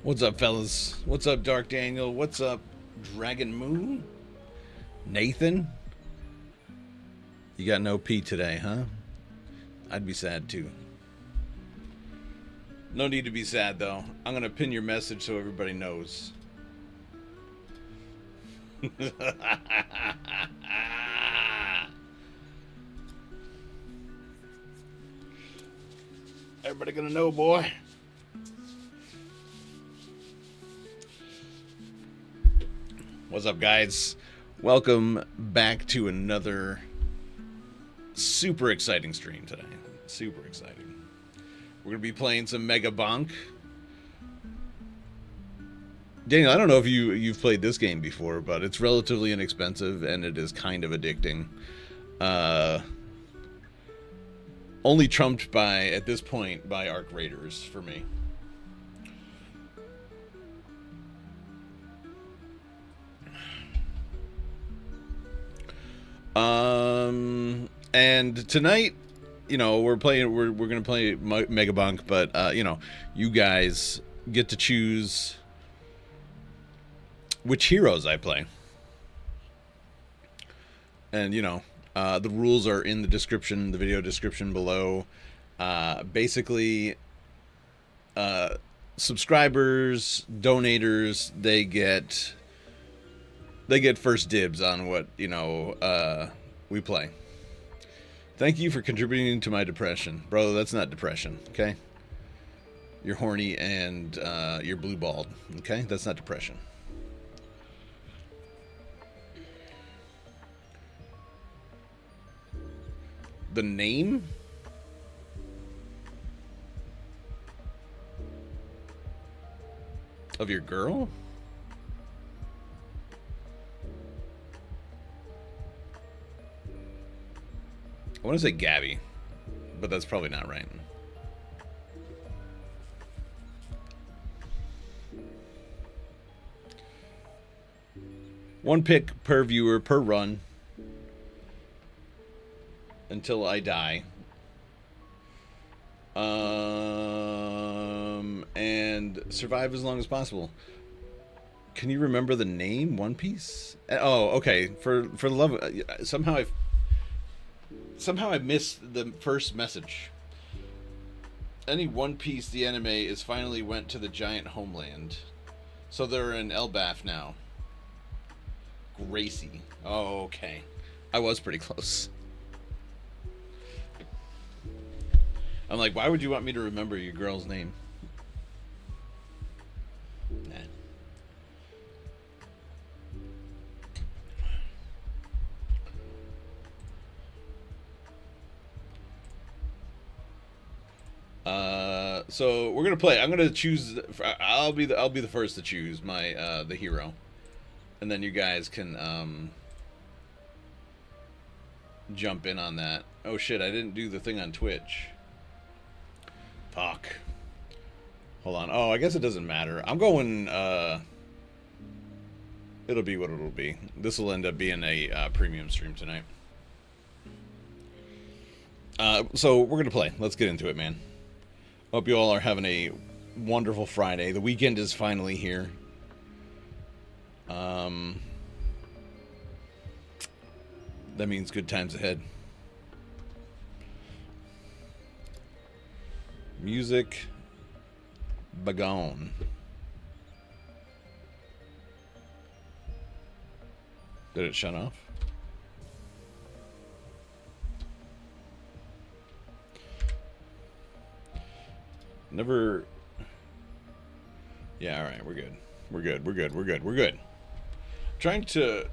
What's up, fellas? What's up, Dark Daniel? What's up, Dragon Moon? Nathan? You got no P today, huh? I'd be sad too. No need to be sad, though. I'm gonna pin your message so everybody knows. Everybody gonna know, boy. What's up, guys? Welcome back to another super exciting stream today. Super exciting. We're gonna be playing some MEGABONK. Daniel, I don't know if you've played this game before, but it's relatively inexpensive and it is kind of addicting. Only trumped by, at this point, by Raiders for me. And tonight, you know, we're gonna play MEGABONK, but you know, you guys get to choose which heroes I play. And you know, the rules are in the description, the video description below. Basically, subscribers, donators, they get first dibs on what, you know, we play. Thank you for contributing to my depression. Bro, that's not depression, okay? You're horny and you're blue-balled, okay? That's not depression. The name? Of your girl? I want to say Gabby, but that's probably not right. One pick per viewer per run until I die. And survive as long as possible. Can you remember the name? One Piece? Oh, okay. For the love of, somehow I missed the first message. Any One Piece the anime is finally went to the giant homeland. So they're in Elbaf now. Gracie. Oh, okay. I was pretty close. I'm like, why would you want me to remember your girl's name? So we're gonna play. I'm gonna choose. I'll be the first to choose my the hero, and then you guys can jump in on that. Oh shit! I didn't do the thing on Twitch. Fuck. Hold on. Oh, I guess it doesn't matter. I'm going. It'll be what it'll be. This will end up being a premium stream tonight. So we're gonna play. Let's get into it, man. Hope you all are having a wonderful Friday. The weekend is finally here. That means good times ahead. Music Bagone. Did it shut off? Never. Yeah, alright, we're good. We're good. Trying to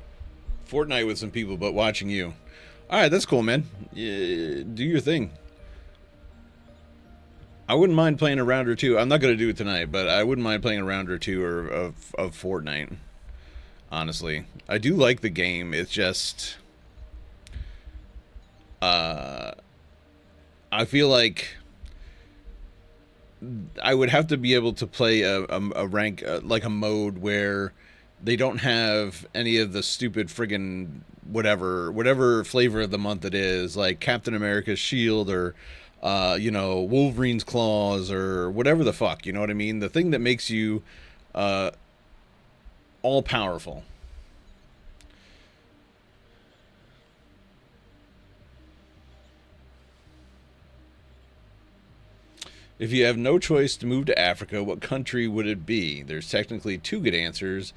Fortnite with some people, but watching you. Alright, that's cool, man. Yeah, do your thing. I wouldn't mind playing a round or two. I'm not going to do it tonight, but I wouldn't mind playing a round or two of Fortnite. Honestly. I do like the game. It's just... I feel like I would have to be able to play a rank, like a mode where they don't have any of the stupid friggin' whatever flavor of the month it is, like Captain America's shield or you know, Wolverine's claws or whatever the fuck, you know what I mean? The thing that makes you all powerful. If you have no choice to move to Africa, what country would it be? There's technically two good answers,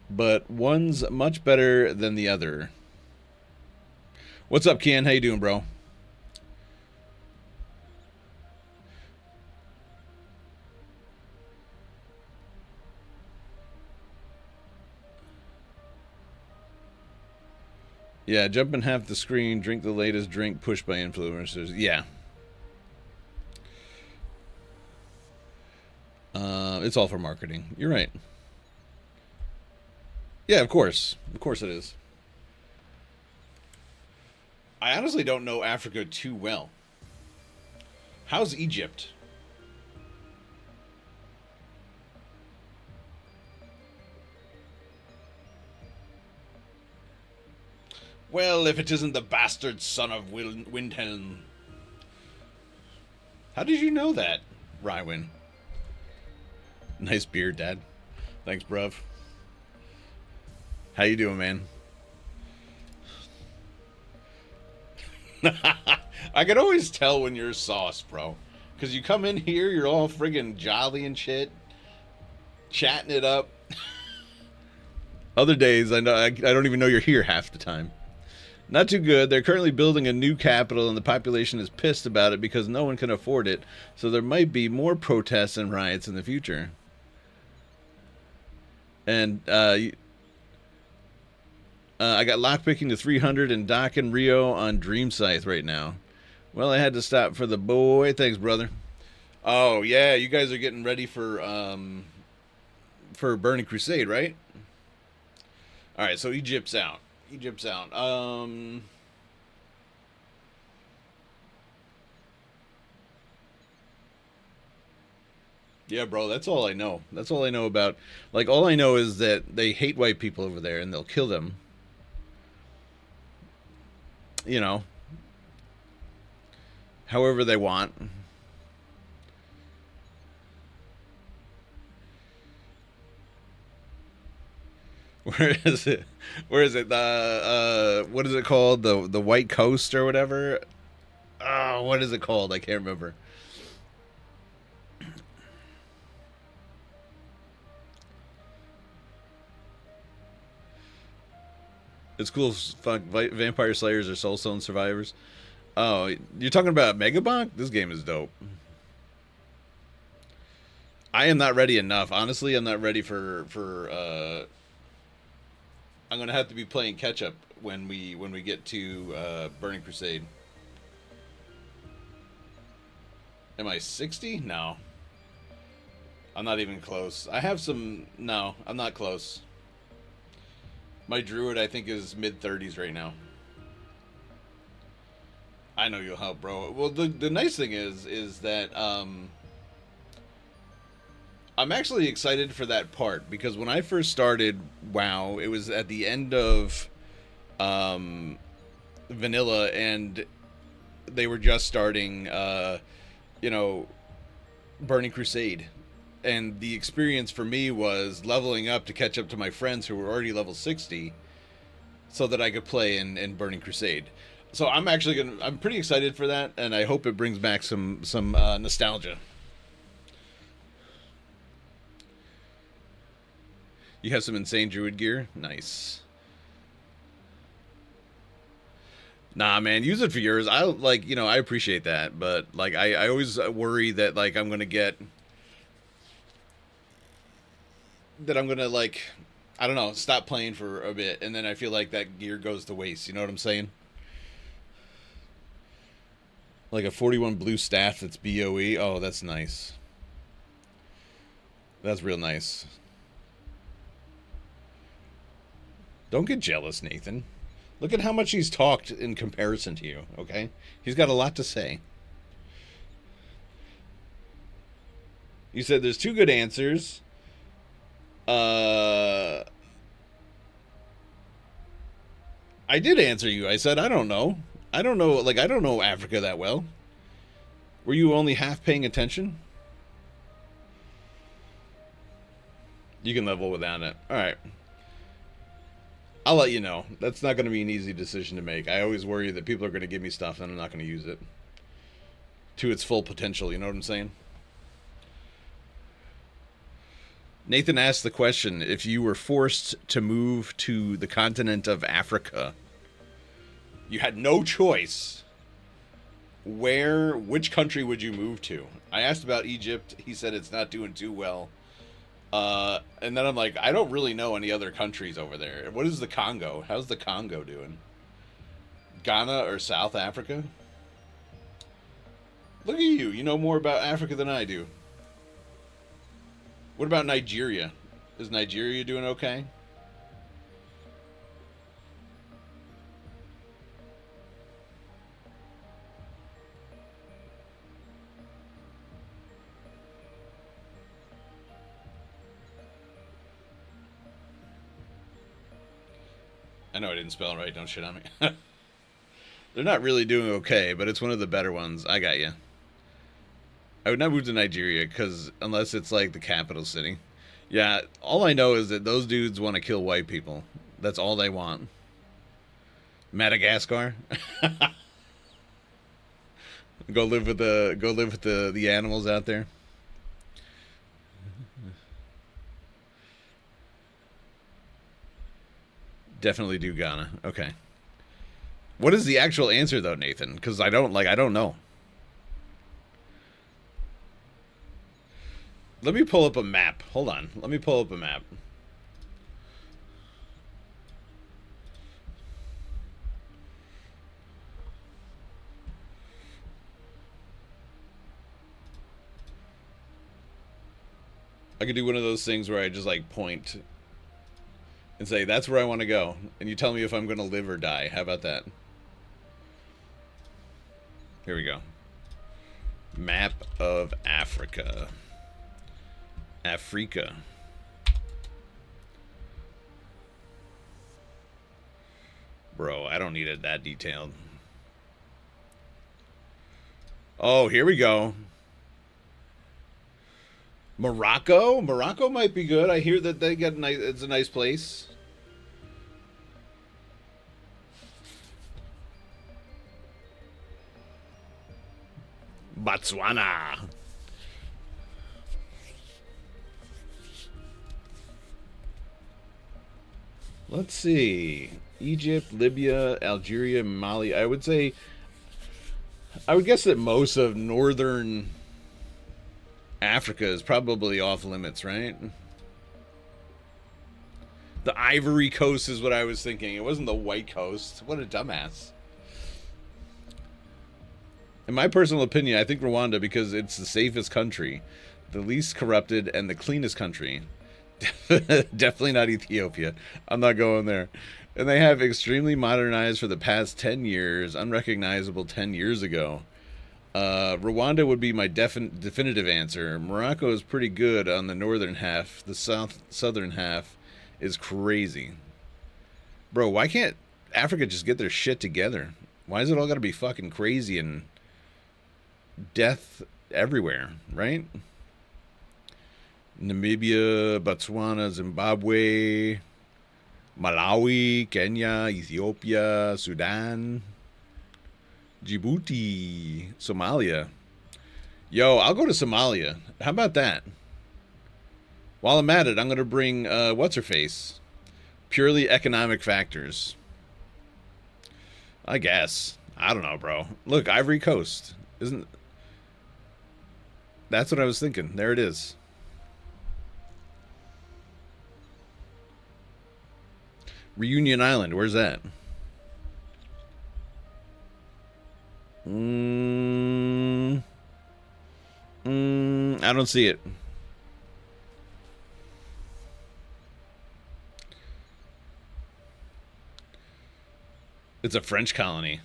but one's much better than the other. What's up, Ken? How you doing, bro? Yeah, jump in half the screen, drink the latest drink pushed by influencers. Yeah. It's all for marketing. You're right. Yeah, of course. Of course it is. I honestly don't know Africa too well. How's Egypt? Well, if it isn't the bastard son of Windhelm. How did you know that, Rywin? Nice beard, Dad. Thanks, bruv. How you doing, man? I can always tell when you're sauce, bro. Because you come in here, you're all friggin' jolly and shit. Chatting it up. Other days, I don't even know you're here half the time. Not too good. They're currently building a new capital, and the population is pissed about it because no one can afford it. So there might be more protests and riots in the future. And I got lockpicking to 300 and Doc and Rio on Dream Scythe right now. Well, I had to stop for the boy. Thanks, brother. Oh yeah, you guys are getting ready for Burning Crusade, right? All right, so Egypt's out. Egypt's out. Yeah, bro, that's all I know. That's all I know about. Like, all I know is that they hate white people over there and they'll kill them. You know, however they want. Where is it? Where is it? The what is it called? The White Coast or whatever. Oh, what is it called? I can't remember. It's cool. Fuck, Vampire Slayers or Soulstone Survivors. Oh, you're talking about Megabonk? This game is dope. I am not ready enough. Honestly, I'm not ready for. I'm gonna have to be playing catch up when we get to Burning Crusade. Am I 60? No. I'm not even close. I have some. No, I'm not close. My druid, I think, is mid 30s right now. I know you'll help, bro. Well, the nice thing is that I'm actually excited for that part because when I first started WoW, it was at the end of vanilla, and they were just starting, you know, Burning Crusade. And the experience for me was leveling up to catch up to my friends who were already level 60 so that I could play in Burning Crusade. So I'm pretty excited for that, and I hope it brings back some nostalgia. You have some insane druid gear? Nice. Nah, man, use it for yours. I appreciate that, but like I always worry that like I'm gonna like I don't know, stop playing for a bit, and then I feel like that gear goes to waste. You know what I'm saying? Like a 41 blue staff that's BOE. Oh, that's nice. That's real nice. Don't get jealous, Nathan. Look at how much he's talked in comparison to you, okay? He's got a lot to say. You said there's two good answers. I did answer you. I said I don't know. I don't know. Like I don't know Africa that well. Were you only half paying attention? You can level without it. All right. I'll let you know. That's not going to be an easy decision to make. I always worry that people are going to give me stuff and I'm not going to use it to its full potential. You know what I'm saying? Nathan asked the question, if you were forced to move to the continent of Africa, you had no choice, which country would you move to? I asked about Egypt. He said it's not doing too well. And then I'm like, I don't really know any other countries over there. What is the Congo? How's the Congo doing? Ghana or South Africa? Look at you. You know more about Africa than I do. What about Nigeria? Is Nigeria doing okay? I know I didn't spell it right. Don't shit on me. They're not really doing okay, but it's one of the better ones. I got you. I would not move to Nigeria because unless it's like the capital city. Yeah, all I know is that those dudes want to kill white people. That's all they want. Madagascar. Go live with the animals out there. Definitely do Ghana. Okay. What is the actual answer though, Nathan? Because I don't know. Let me pull up a map. Hold on. Let me pull up a map. I could do one of those things where I just like point and say, that's where I want to go. And you tell me if I'm going to live or die. How about that? Here we go. Map of Africa. Africa. Bro, I don't need it that detailed. Oh, here we go. Morocco? Morocco might be good. I hear that they got nice. It's a nice place. Botswana. Let's see. Egypt, Libya, Algeria, Mali. I would guess that most of northern Africa is probably off limits, right? The Ivory Coast is what I was thinking. It wasn't the White Coast. What a dumbass. In my personal opinion, I think Rwanda because it's the safest country, the least corrupted, and the cleanest country. Definitely not Ethiopia. I'm not going there. And they have extremely modernized for the past 10 years, unrecognizable 10 years ago. Rwanda would be my definitive answer. Morocco is pretty good on the northern half. The southern half is crazy. Bro, why can't Africa just get their shit together? Why is it all got to be fucking crazy and death everywhere, right? Namibia, Botswana, Zimbabwe, Malawi, Kenya, Ethiopia, Sudan, Djibouti, Somalia. Yo, I'll go to Somalia. How about that? While I'm at it, I'm going to bring, what's-her-face? Purely economic factors. I guess. I don't know, bro. Look, Ivory Coast. Isn't... That's what I was thinking. There it is. Reunion Island, where's that? I don't see it. It's a French colony.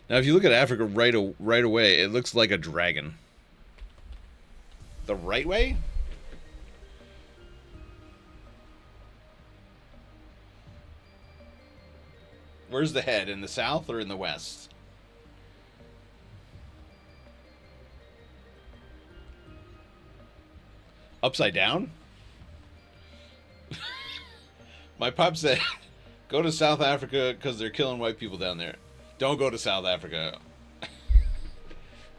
Now, if you look at Africa right away, it looks like a dragon. The right way? Where's the head? In the south or in the west? Upside down? My pop said, go to South Africa because they're killing white people down there. Don't go to South Africa.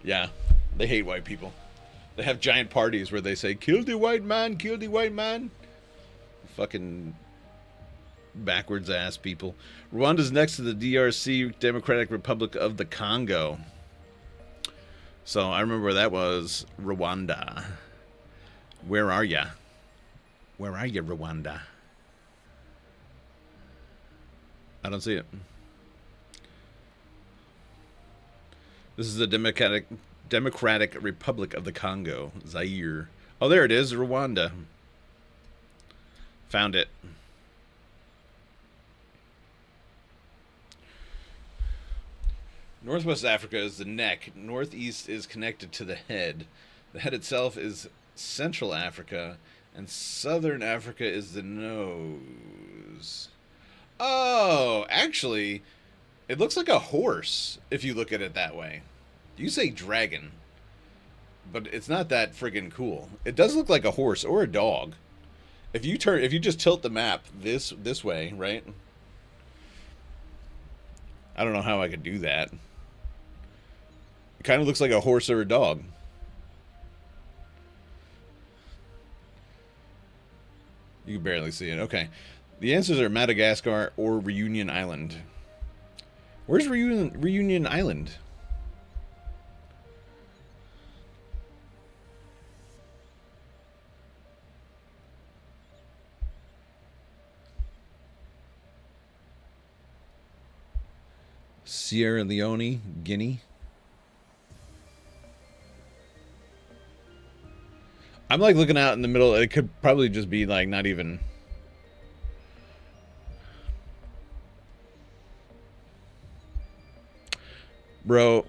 Yeah, they hate white people. They have giant parties where they say, kill the white man, kill the white man. Fucking backwards ass people. Rwanda's next to the DRC, Democratic Republic of the Congo. So I remember where that was. Rwanda. Where are ya? Where are you, Rwanda? I don't see it. This is the Democratic Republic of the Congo. Zaire. Oh, there it is. Rwanda. Found it. Northwest Africa is the neck. Northeast is connected to the head. The head itself is Central Africa. And Southern Africa is the nose. Oh, actually, it looks like a horse if you look at it that way. You say dragon, but it's not that friggin' cool. It does look like a horse or a dog. If you just tilt the map this way, right? I don't know how I could do that. It kind of looks like a horse or a dog. You can barely see it. Okay. The answers are Madagascar or Reunion Island. Where's Reunion Island? Sierra Leone, Guinea. I'm like looking out in the middle. It could probably just be like not even. Bro.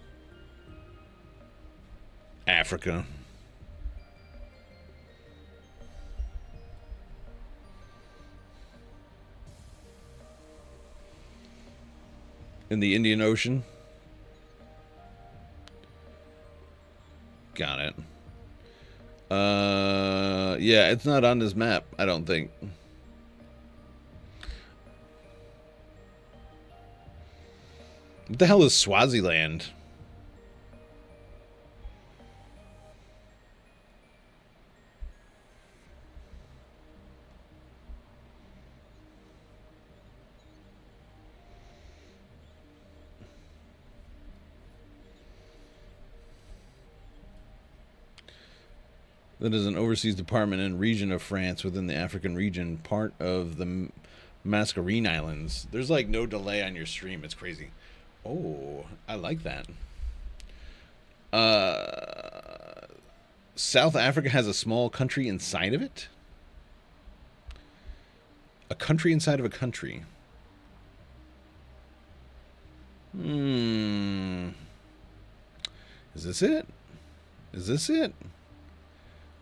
Africa. In the Indian Ocean. Got it. Yeah, it's not on this map, I don't think. What the hell is Swaziland? That is an overseas department and region of France within the African region, part of the Mascarene Islands. There's like no delay on your stream. It's crazy. Oh, I like that. South Africa has a small country inside of it? A country inside of a country. Is this it? Is this it?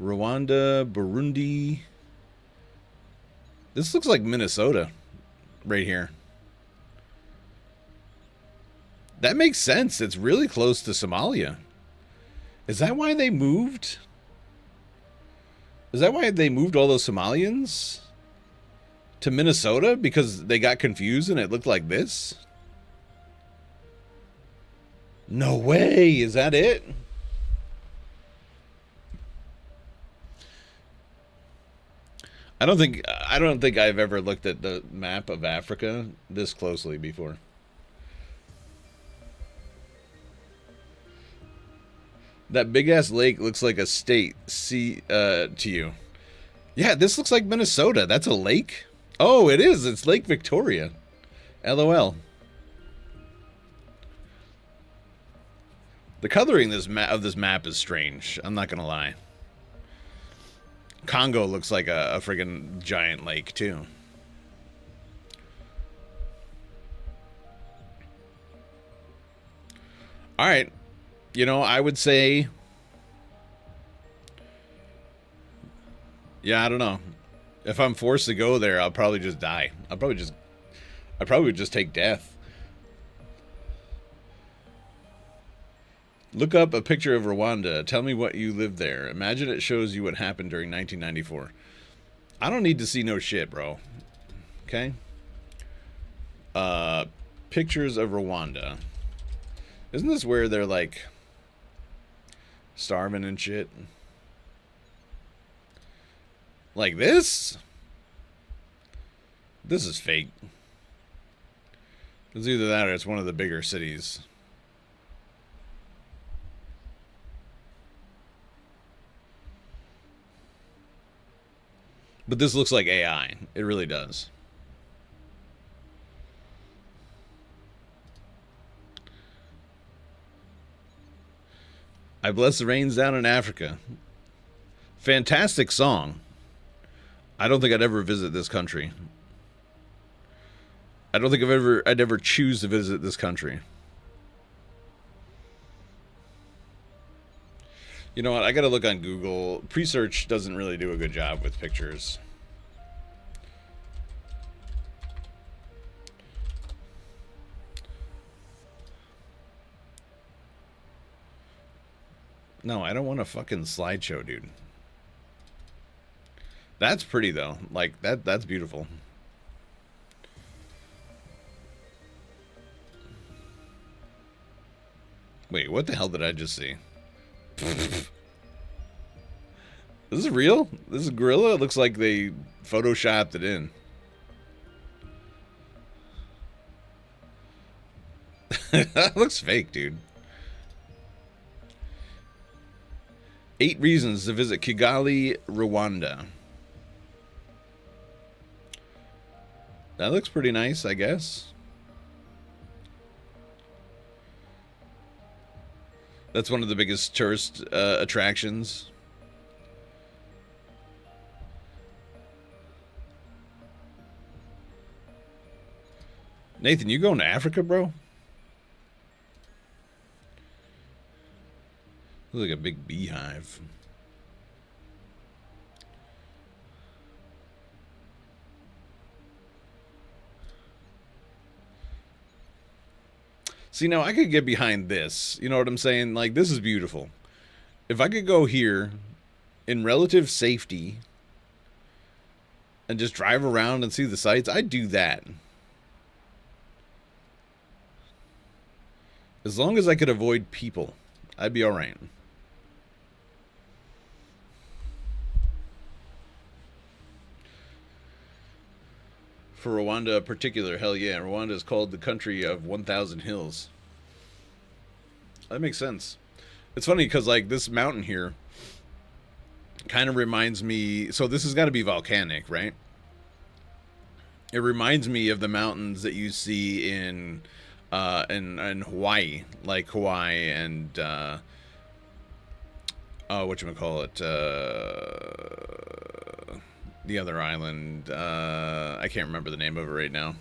Rwanda, Burundi. This looks like Minnesota right here. That makes sense. It's really close to Somalia. Is that why they moved? Is that why they moved all those Somalians to Minnesota? Because they got confused and it looked like this? No way. Is that it? I don't think I've ever looked at the map of Africa this closely before. That big ass lake looks like a state to you. Yeah, this looks like Minnesota. That's a lake? Oh, it is. It's Lake Victoria. LOL. The coloring of this map is strange. I'm not gonna lie. Congo looks like a friggin' giant lake, too. Alright. You know, I would say... Yeah, I don't know. If I'm forced to go there, I'll probably just die. I'd probably just take death. Look up a picture of Rwanda. Tell me what you lived there. Imagine it shows you what happened during 1994. I don't need to see no shit, bro. Okay. Uh, pictures of Rwanda. Isn't this where they're like starving and shit? Like this? This is fake. It's either that or it's one of the bigger cities. But this looks like AI. It really does. I bless the rains down in Africa. Fantastic song. I don't think I'd ever visit this country. I don't think I'd ever choose to visit this country. You know what? I gotta look on Google. Pre-search doesn't really do a good job with pictures. No, I don't want a fucking slideshow, dude. That's pretty though. Like that's beautiful. Wait, what the hell did I just see? This is real? This is gorilla? It looks like they photoshopped it in. That looks fake, dude. 8 reasons to visit Kigali, Rwanda. That looks pretty nice, I guess. That's one of the biggest tourist attractions. Nathan, you going to Africa, bro? Looks like a big beehive. See, now I could get behind this. You know what I'm saying? Like, this is beautiful. If I could go here in relative safety and just drive around and see the sights, I'd do that. As long as I could avoid people, I'd be all right. For Rwanda in particular, hell yeah. Rwanda is called the country of 1,000 hills. That makes sense. It's funny because, like, this mountain here kind of reminds me... So this has got to be volcanic, right? It reminds me of the mountains that you see in Hawaii. Like Hawaii and... whatchamacallit? The other island, I can't remember the name of it right now,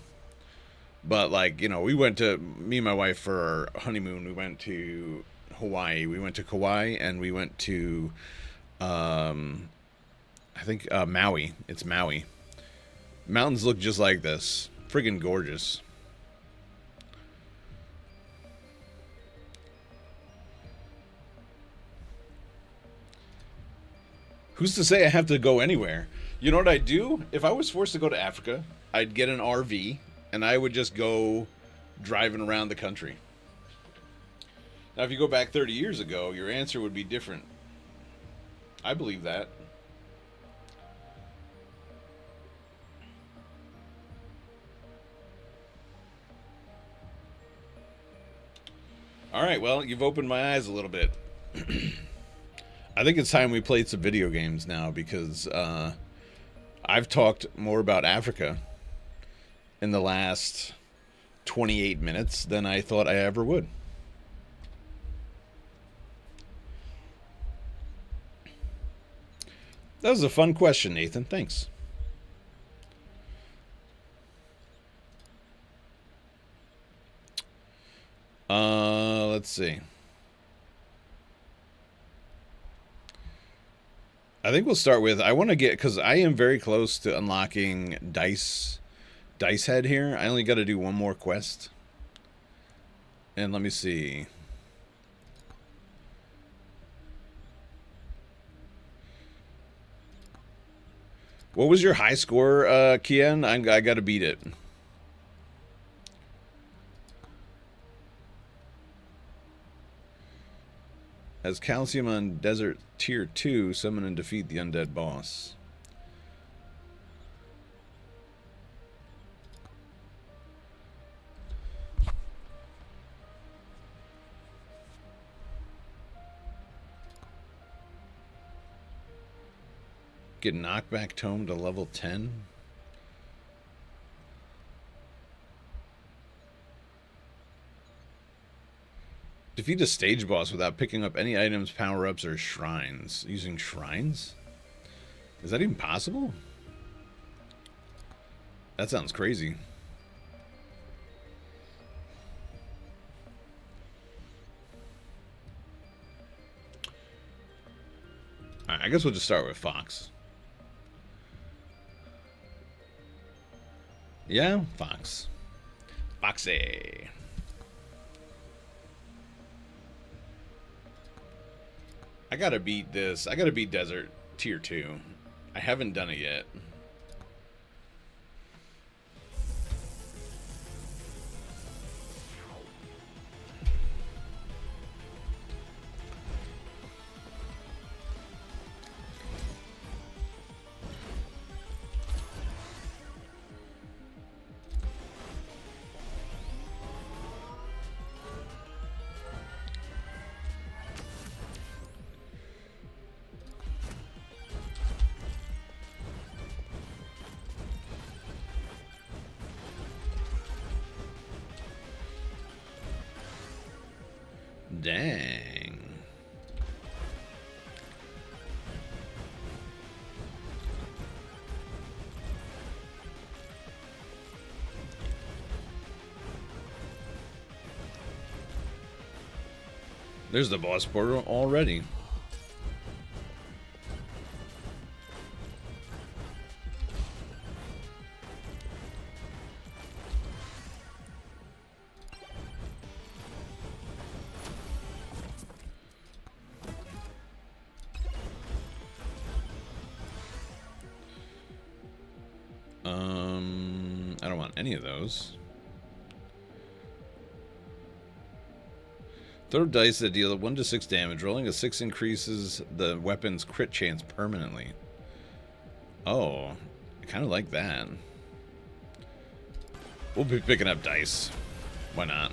but like, you know, me and my wife for our honeymoon, we went to Hawaii, we went to Kauai, and we went to I think Maui. It's Maui. Mountains look just like this. Friggin' gorgeous. Who's to say I have to go anywhere? You know what I'd do? If I was forced to go to Africa, I'd get an RV, and I would just go driving around the country. Now, if you go back 30 years ago, your answer would be different. I believe that. All right, well, you've opened my eyes a little bit. I think it's time we played some video games now because I've talked more about Africa in the last 28 minutes than I thought I ever would. That was a fun question, Nathan. Thanks. Let's see. I think we'll start with, I want to get, because I am very close to unlocking Dice Head here. I only got to do one more quest. And let me see. What was your high score, Kian? I got to beat it. As calcium on desert tier 2, summon and defeat the undead boss. Get knockback tome to level 10. Defeat a stage boss without picking up any items, power-ups, or shrines. Using shrines? Is that even possible? That sounds crazy. Alright, I guess we'll just start with Fox. Yeah, Fox. Foxy. I gotta beat this. I gotta beat Desert Tier 2. I haven't done it yet. Dang. There's the boss portal already. I don't want any of those. Throw dice that deal 1 to 6 damage. Rolling a 6 increases the weapon's crit chance permanently. Oh, I kind of like that. We'll be picking up dice. Why not?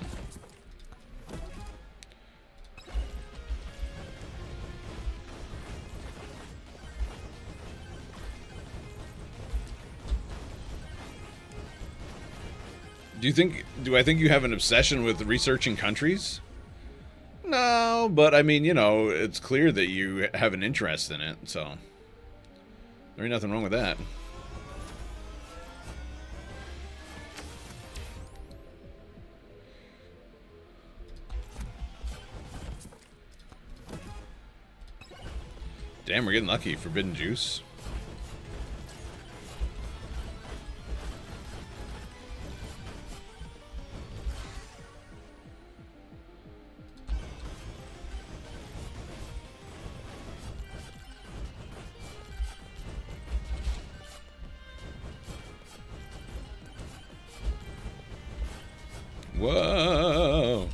Do I think you have an obsession with researching countries? No, but I mean, you know, it's clear that you have an interest in it, so there ain't nothing wrong with that. Damn, we're getting lucky. Forbidden juice. Whoa.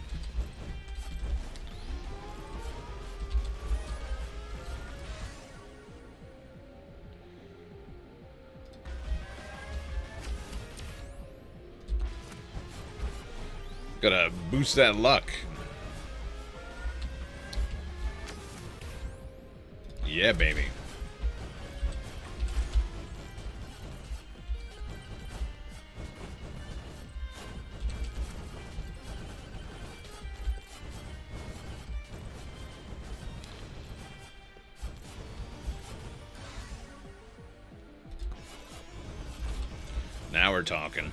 Gotta boost that luck. Yeah, baby. Now we're talking.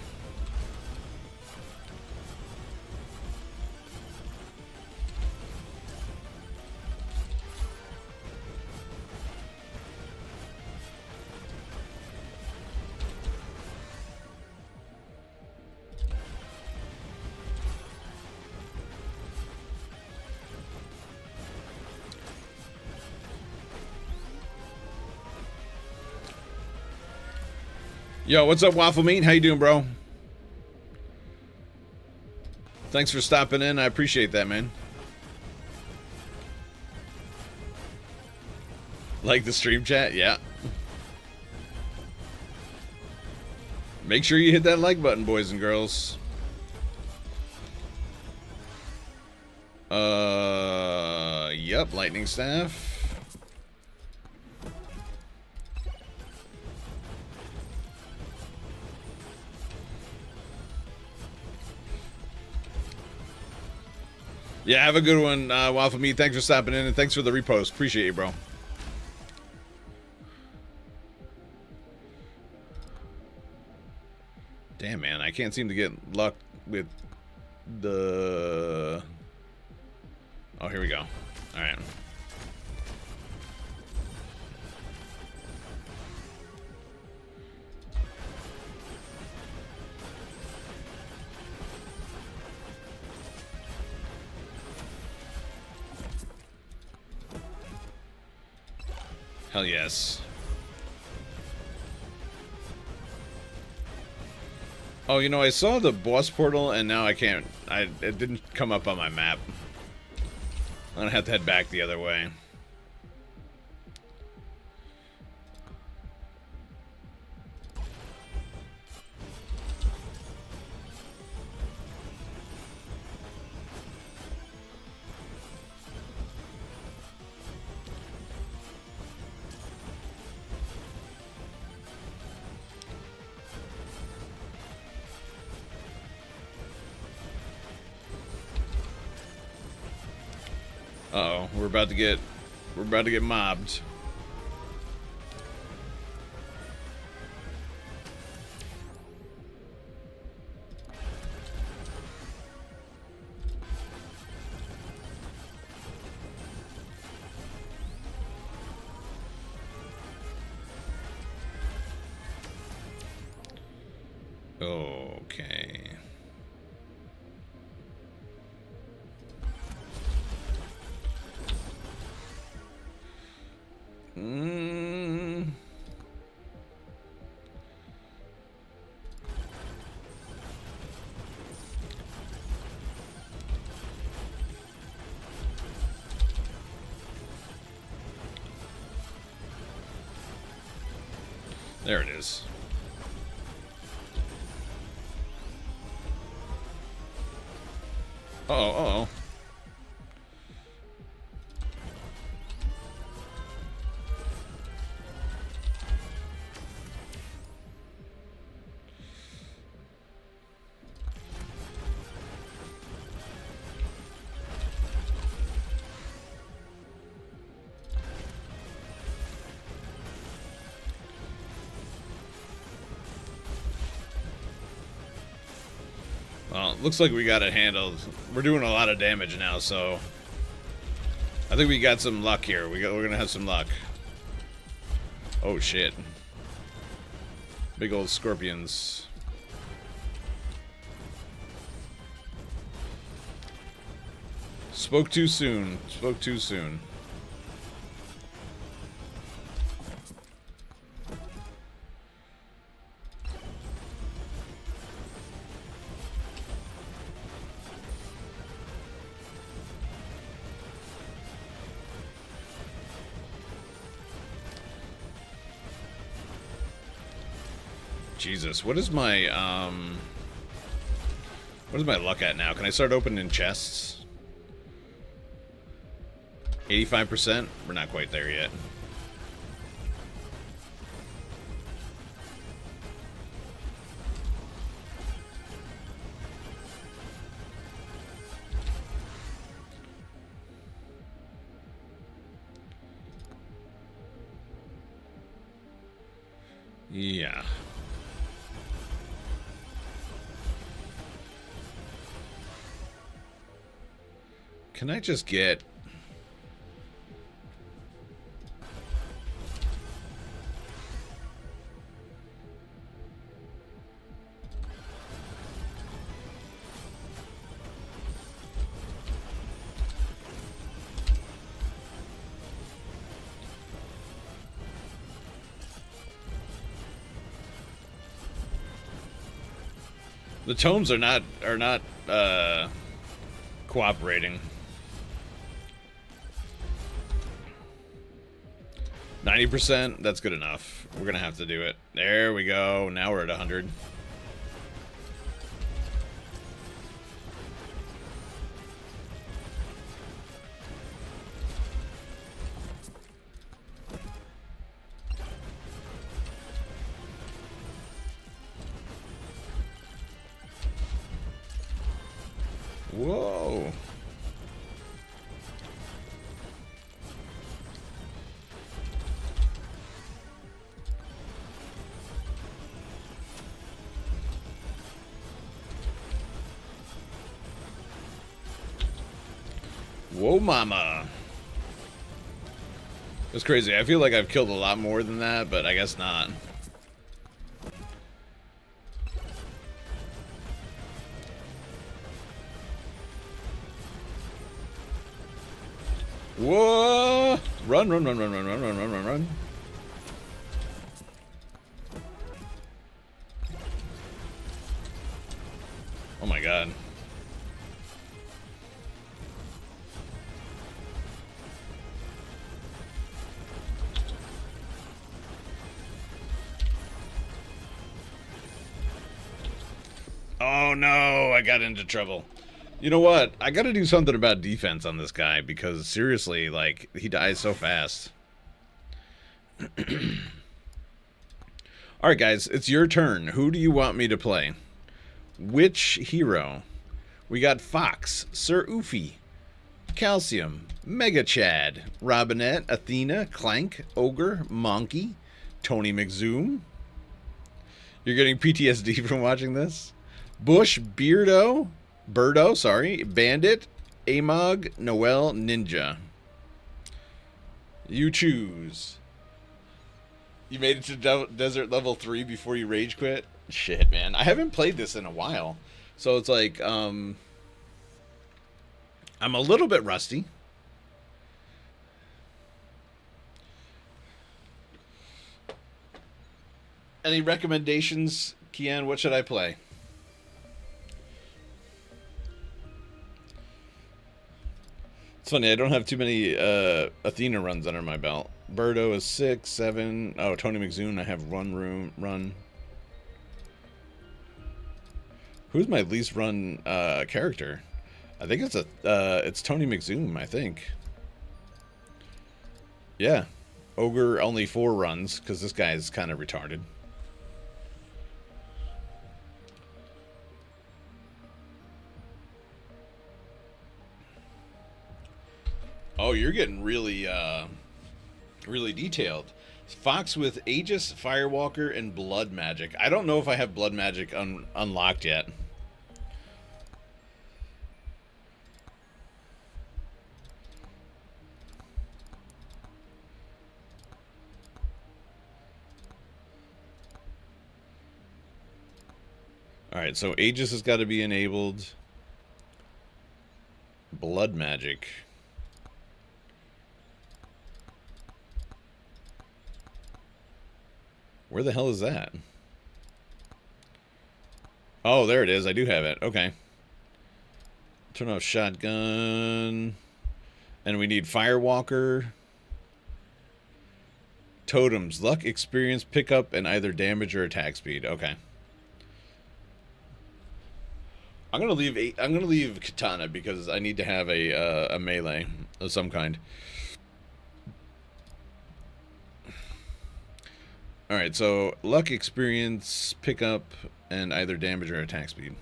Yo, what's up, Waffle Meat? How you doing, bro? Thanks for stopping in. I appreciate that, man. Like the stream chat? Yeah. Make sure you hit that like button, boys and girls. Yep, lightning staff. Yeah, have a good one, Waffle Meat. Thanks for stopping in, and thanks for the repost. Appreciate you, bro. Damn, man, I can't seem to get luck with the... Oh, here we go. All right. Hell yes. Oh, you know, I saw the boss portal, and now I can't... It didn't come up on my map. I'm gonna have to head back the other way. Uh-oh, we're about to get mobbed. Okay. There it is. Uh-oh, uh-oh. Well, looks like we got it handled. We're doing a lot of damage now, so I think we got some luck here. We're gonna have some luck. Oh shit! Big old scorpions. Spoke too soon. Spoke too soon. Jesus, what is my luck at now? Can I start opening chests? 85%? We're not quite there yet. Yeah. Can I just get... The tomes are not cooperating. 90%, that's good enough. We're gonna have to do it. There we go. Now we're at 100. Whoa. Whoa, mama. It's crazy. I feel like I've killed a lot more than that, but I guess not. Whoa! Run, run, run, run, run, run, run, run, run, run. Oh my god. Oh no, I got into trouble. You know what? I gotta do something about defense on this guy because seriously, like, he dies so fast. Alright guys, it's your turn. Who do you want me to play? Which hero? We got Fox, Sir Oofy, Calcium, Mega Chad, Robinette, Athena, Clank, Ogre, Monkey, Tony McZoom. You're getting PTSD from watching this? Bush, Birdo, sorry, Bandit, Amog, Noel, Ninja. You choose. You made it to Desert Level 3 before you rage quit? Shit, man. I haven't played this in a while. So it's like, I'm a little bit rusty. Any recommendations, Kian? What should I play? It's funny, I don't have too many Athena runs under my belt. Birdo is 6, 7. Oh, Tony McZoon, I have run. Who's my least run character? I think it's Tony McZoom, I think. Yeah. Ogre only 4 runs, because this guy is kind of retarded. Oh, you're getting really, really detailed. Fox with Aegis, Firewalker, and Blood Magic. I don't know if I have Blood Magic unlocked yet. Alright, so Aegis has got to be enabled. Blood Magic. Where the hell is that? Oh, there it is. I do have it. Okay. Turn off shotgun. And we need Firewalker. Totems. Luck, experience, pickup, and either damage or attack speed. Okay. I'm gonna leave Katana because I need to have a melee of some kind. Alright, so luck, experience, pickup, and either damage or attack speed.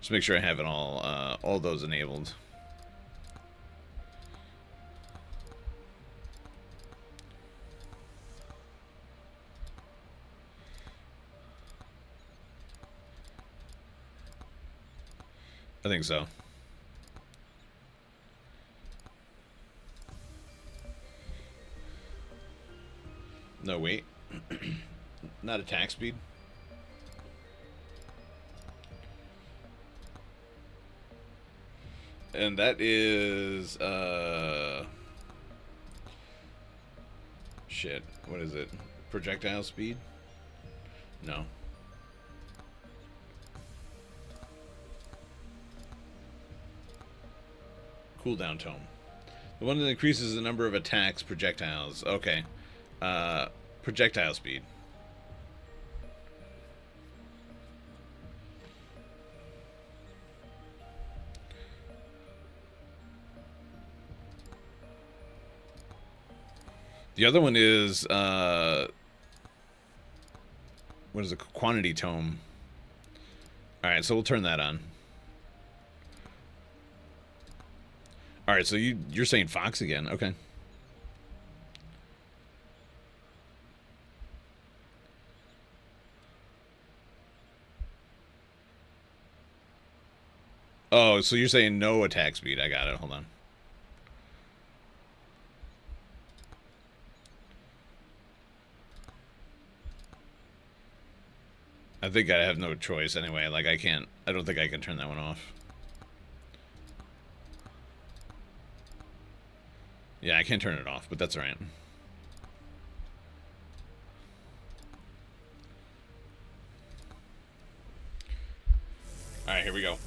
Just make sure I have it all those enabled. I think so. No, wait. Not attack speed. And that is, shit. What is it? Projectile speed? No. Cooldown tome. The one that increases the number of attacks, projectiles. Okay. Projectile speed. The other one is, what is it? Quantity tome. Alright, so we'll turn that on. Alright, so you're saying Fox again. Okay. Oh, so you're saying no attack speed. I got it. Hold on. I think I have no choice anyway. Like, I don't think I can turn that one off. Yeah, I can't turn it off, but that's alright. Alright, here we go.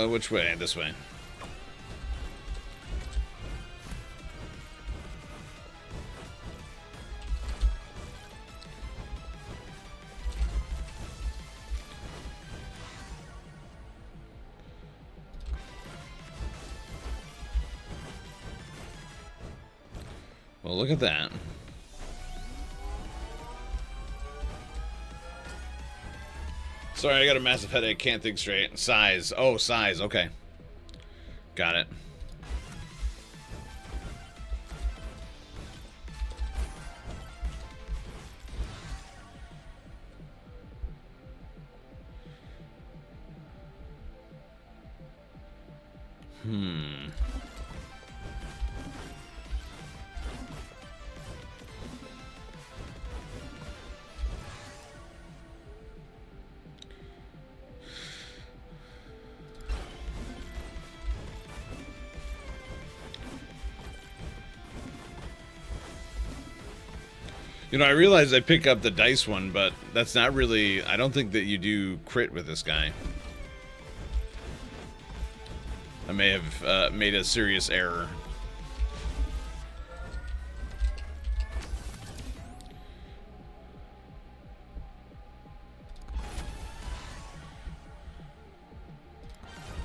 Which way? This way. Well, look at that. Sorry, I got a massive headache. Can't think straight. Size. Oh, size. Okay. Got it. You know, I realize I pick up the dice one, but that's not really... I don't think that you do crit with this guy. I may have made a serious error.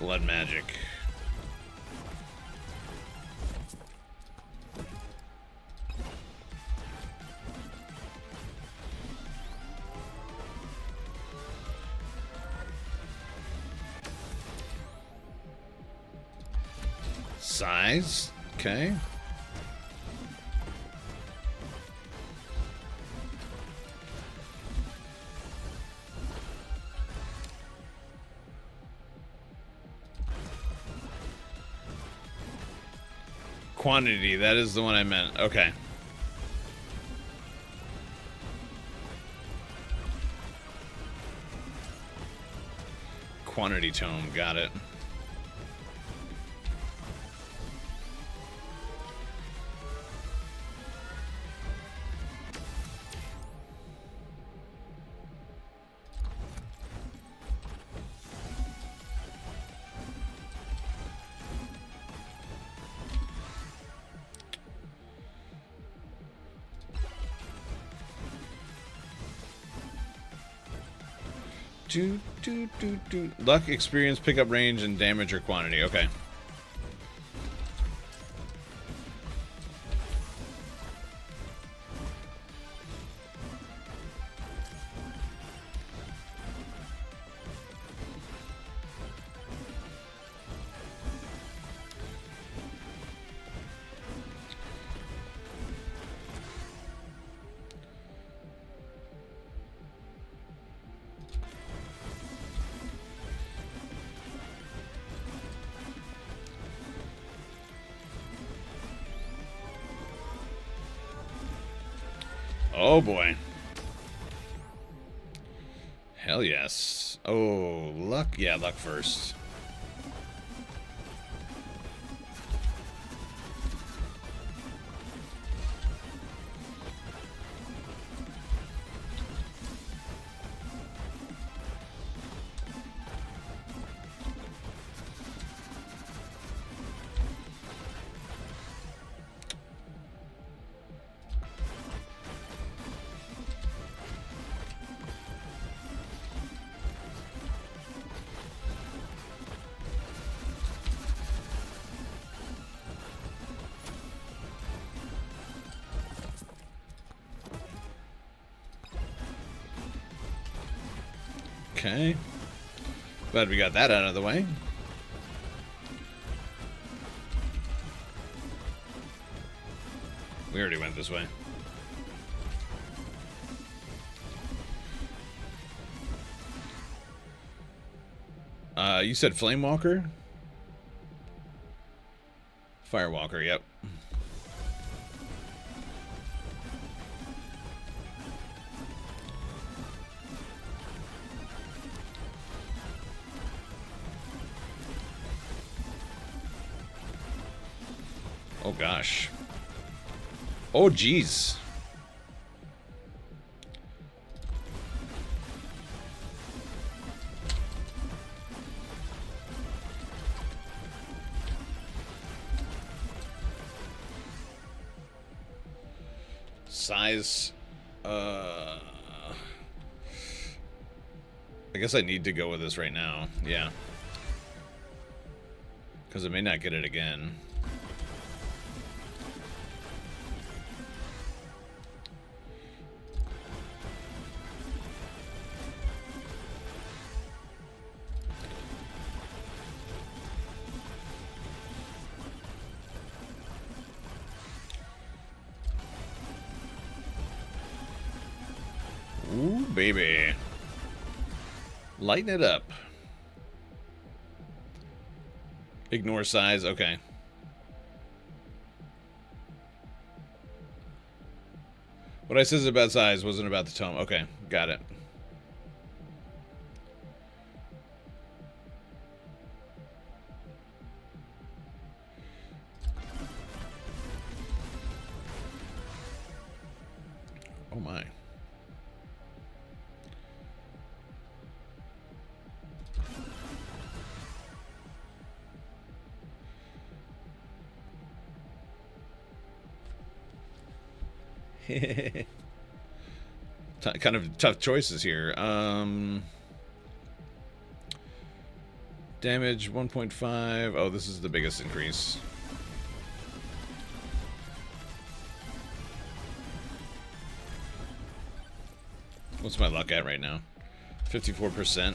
Blood magic. Size. Okay. Quantity, that is the one I meant. Okay. Quantity tome, got it. Luck, experience, pickup range, and damage or quantity. Okay. Oh boy. Hell yes. Oh, luck? Yeah, luck first. Okay. Glad we got that out of the way. We already went this way. You said Flamewalker? Firewalker, yep. Oh gosh. Oh geez. Size. I guess I need to go with this right now. Yeah. Because I may not get it again. Ooh, baby. Lighten it up. Ignore size. Okay. What I said about size wasn't about the tome. Okay, got it. Oh my. Kind of tough choices here. Damage 1.5. Oh, this is the biggest increase. What's my luck at right now? 54%.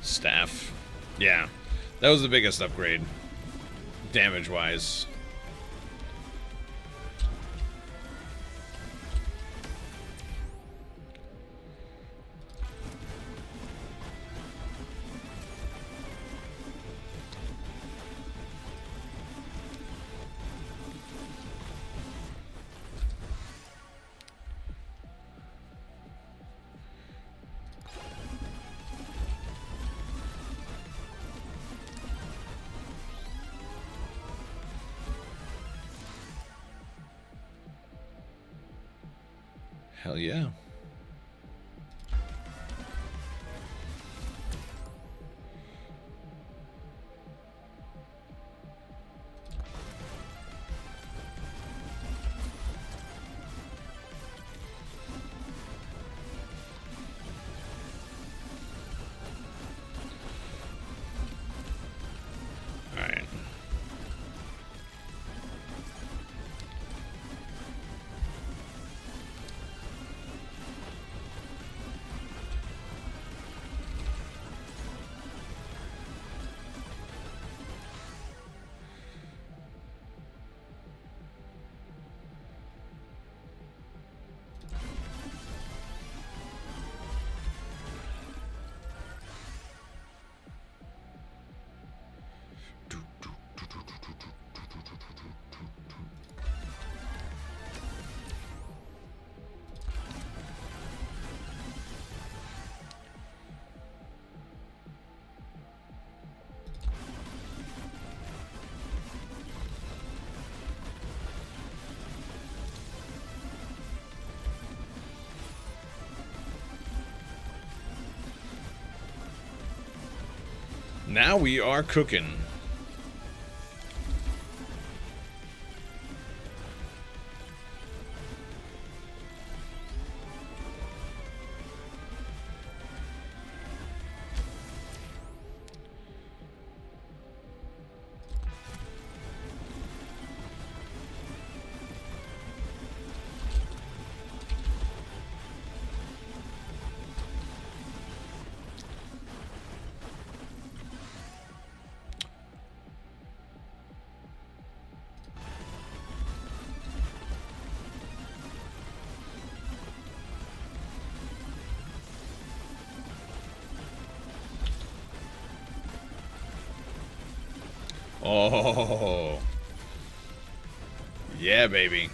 Staff. Yeah. That was the biggest upgrade. Damage-wise. Hell yeah. Now we are cooking. Oh, yeah, baby.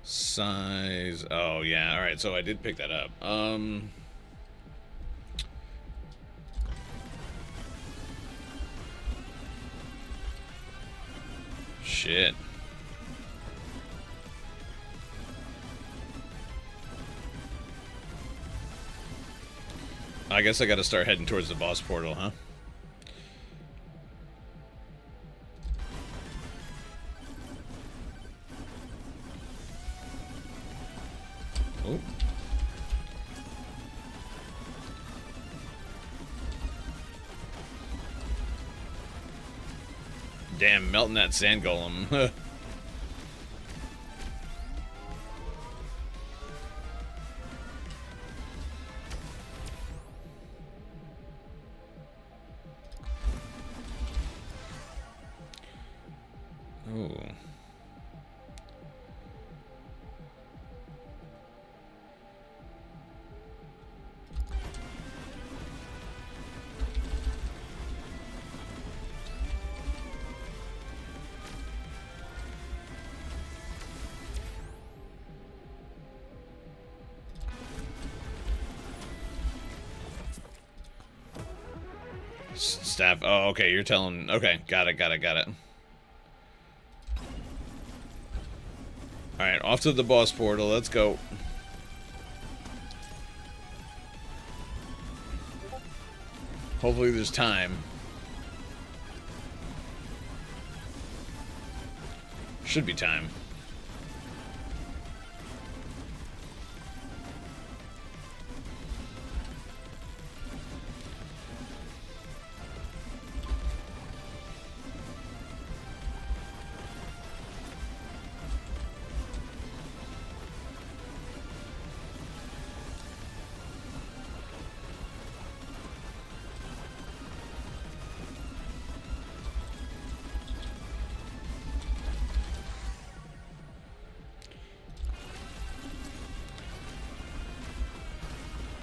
Size. Oh, yeah. All right. So I did pick that up. Shit. I guess I gotta start heading towards the boss portal, huh? Oh. Damn, melting that sand golem. Oh. Staff. Oh, okay. You're telling. Okay, got it. Got it. Got it. All right, off to the boss portal. Let's go. Hopefully, there's time. Should be time.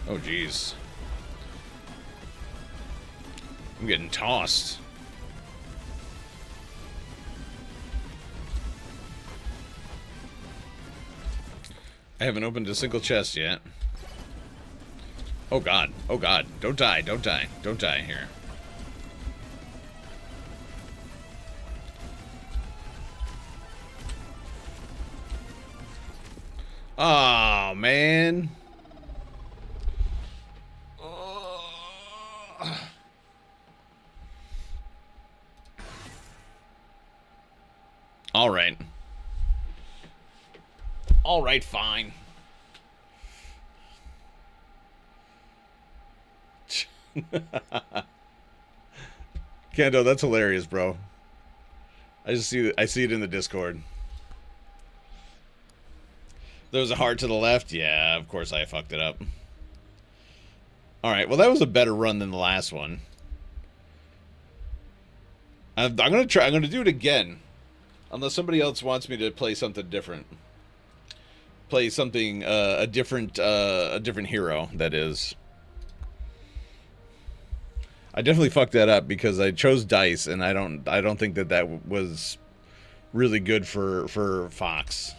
Oh, jeez. I'm getting tossed. I haven't opened a single chest yet. Oh, God. Oh, God. Don't die. Don't die. Don't die here. Oh, man. All right. All right, fine. Kendo, that's hilarious, bro. I see it in the Discord. There was a heart to the left. Yeah, of course I fucked it up. All right. Well, that was a better run than the last one. I'm gonna try. I'm gonna do it again, unless somebody else wants me to play something different. Play something a different hero. That is. I definitely fucked that up because I chose dice, and I don't think that was really good for Fox.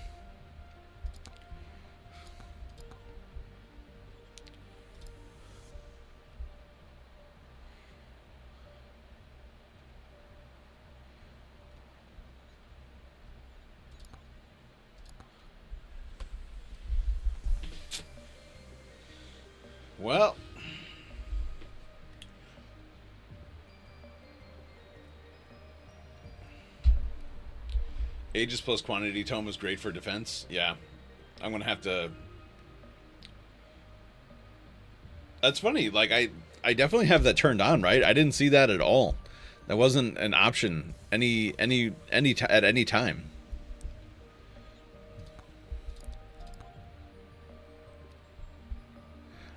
Well, Aegis plus quantity tome is great for defense. Yeah, I'm gonna have to. That's funny. Like I definitely have that turned on. Right? I didn't see that at all. That wasn't an option at any time.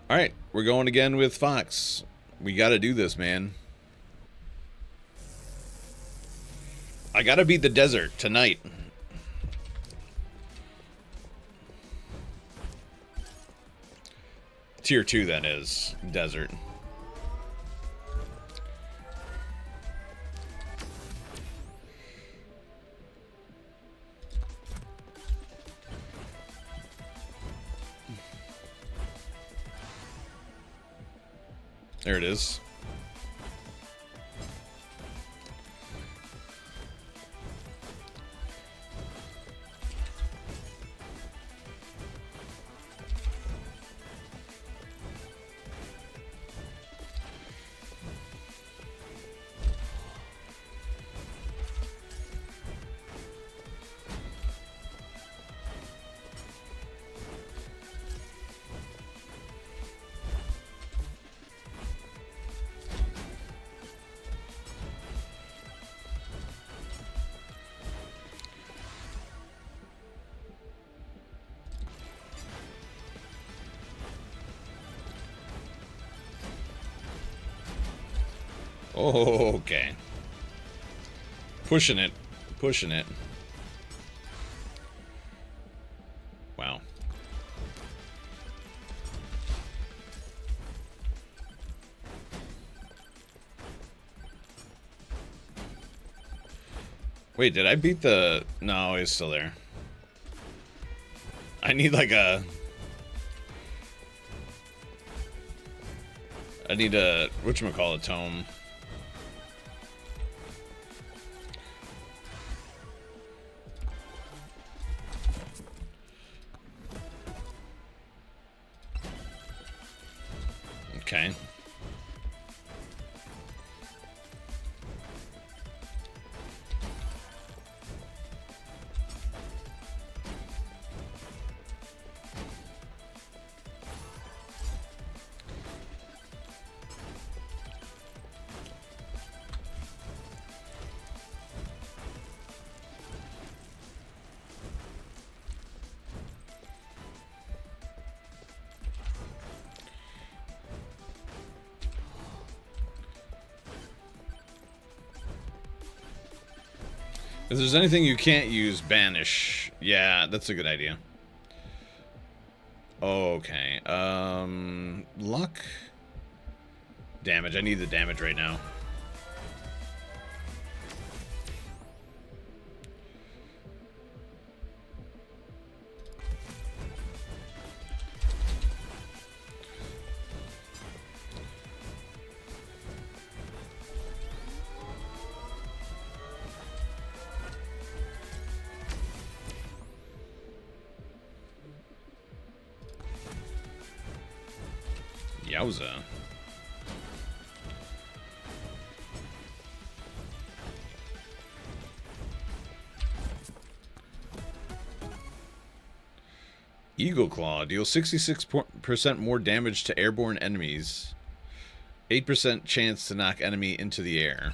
All right, we're going again with Fox. We got to do this, man. I got to beat the desert tonight. Tier 2, that is. Desert. There it is. Oh, okay. Pushing it. Pushing it. Wow. Wait, did I beat the... No, he's still there. I need like a... I need a... whatchamacallit tome. Okay. If there's anything you can't use, banish. Yeah, that's a good idea. Okay. Luck. Damage. I need the damage right now. Yowza. Eagle Claw deals 66% more damage to airborne enemies. 8% chance to knock enemy into the air.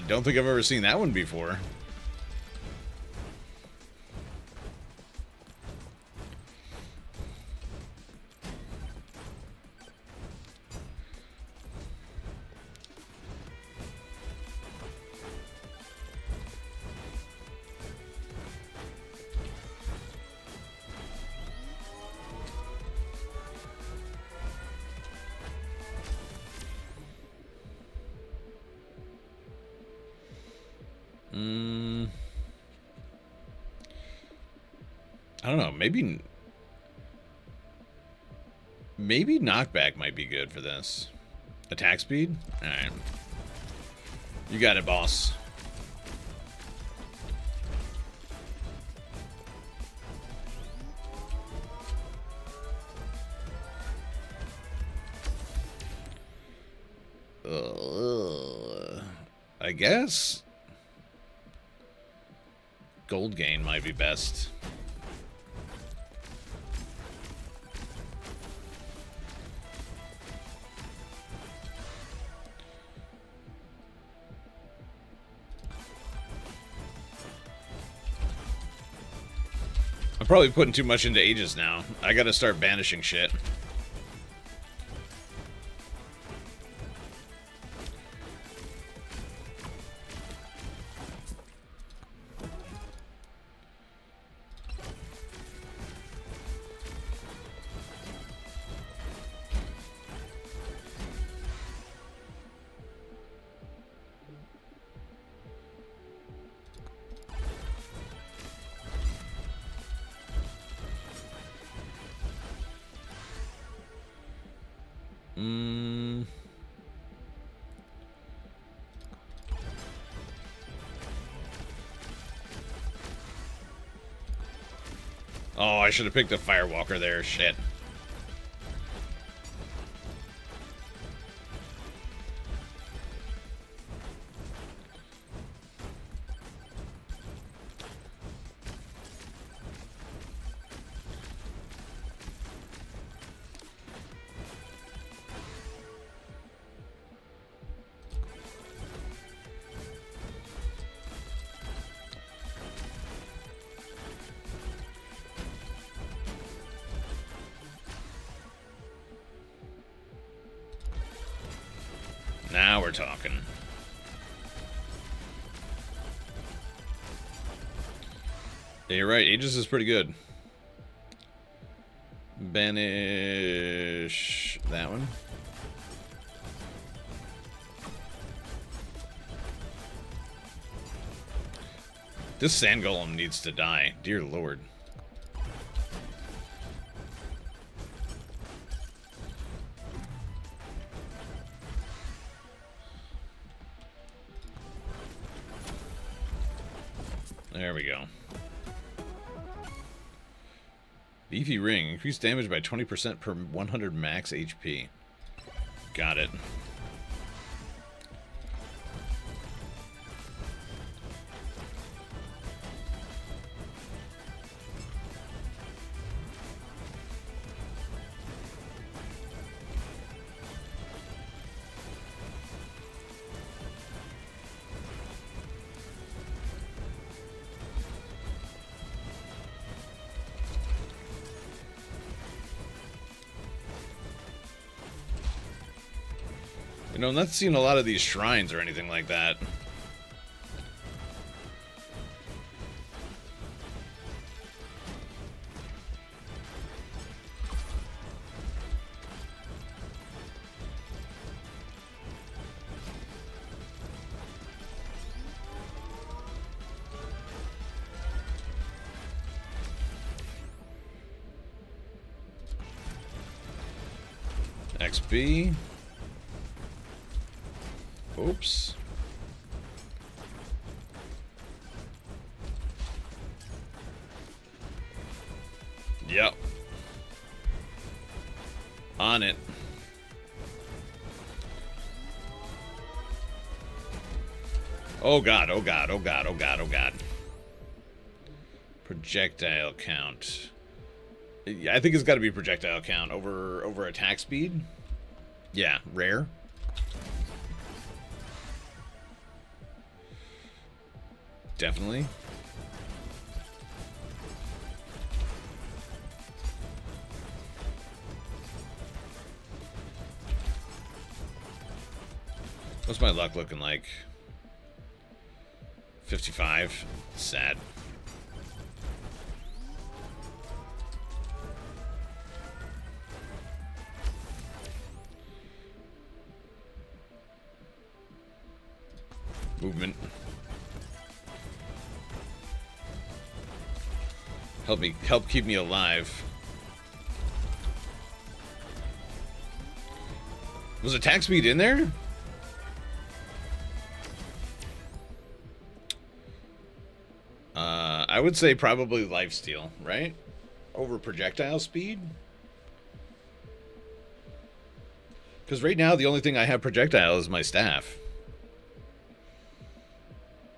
Don't think I've ever seen that one before. I don't know. Maybe knockback might be good for this. Attack speed? Alright. You got it, boss. I guess gold gain might be best. I'm probably putting too much into Aegis now. I gotta start banishing shit. Oh, I should have picked a Firewalker there. Shit. Now we're talking. Yeah, you're right. Aegis is pretty good. Banish that one. This Sand Golem needs to die. Dear Lord. There we go. Beefy Ring. Increase damage by 20% per 100 max HP. Got it. You know, I'm not seeing a lot of these shrines or anything like that. XP. Oops. Yep. On it. Oh god, oh god, oh god, oh god, oh god. Projectile count. I think it's got to be projectile count over attack speed. Yeah, rare. Definitely. What's my luck looking like? 55. Sad. Movement. Help keep me alive. Was attack speed in there? I would say probably lifesteal, right? Over projectile speed? Because right now, the only thing I have projectile is my staff.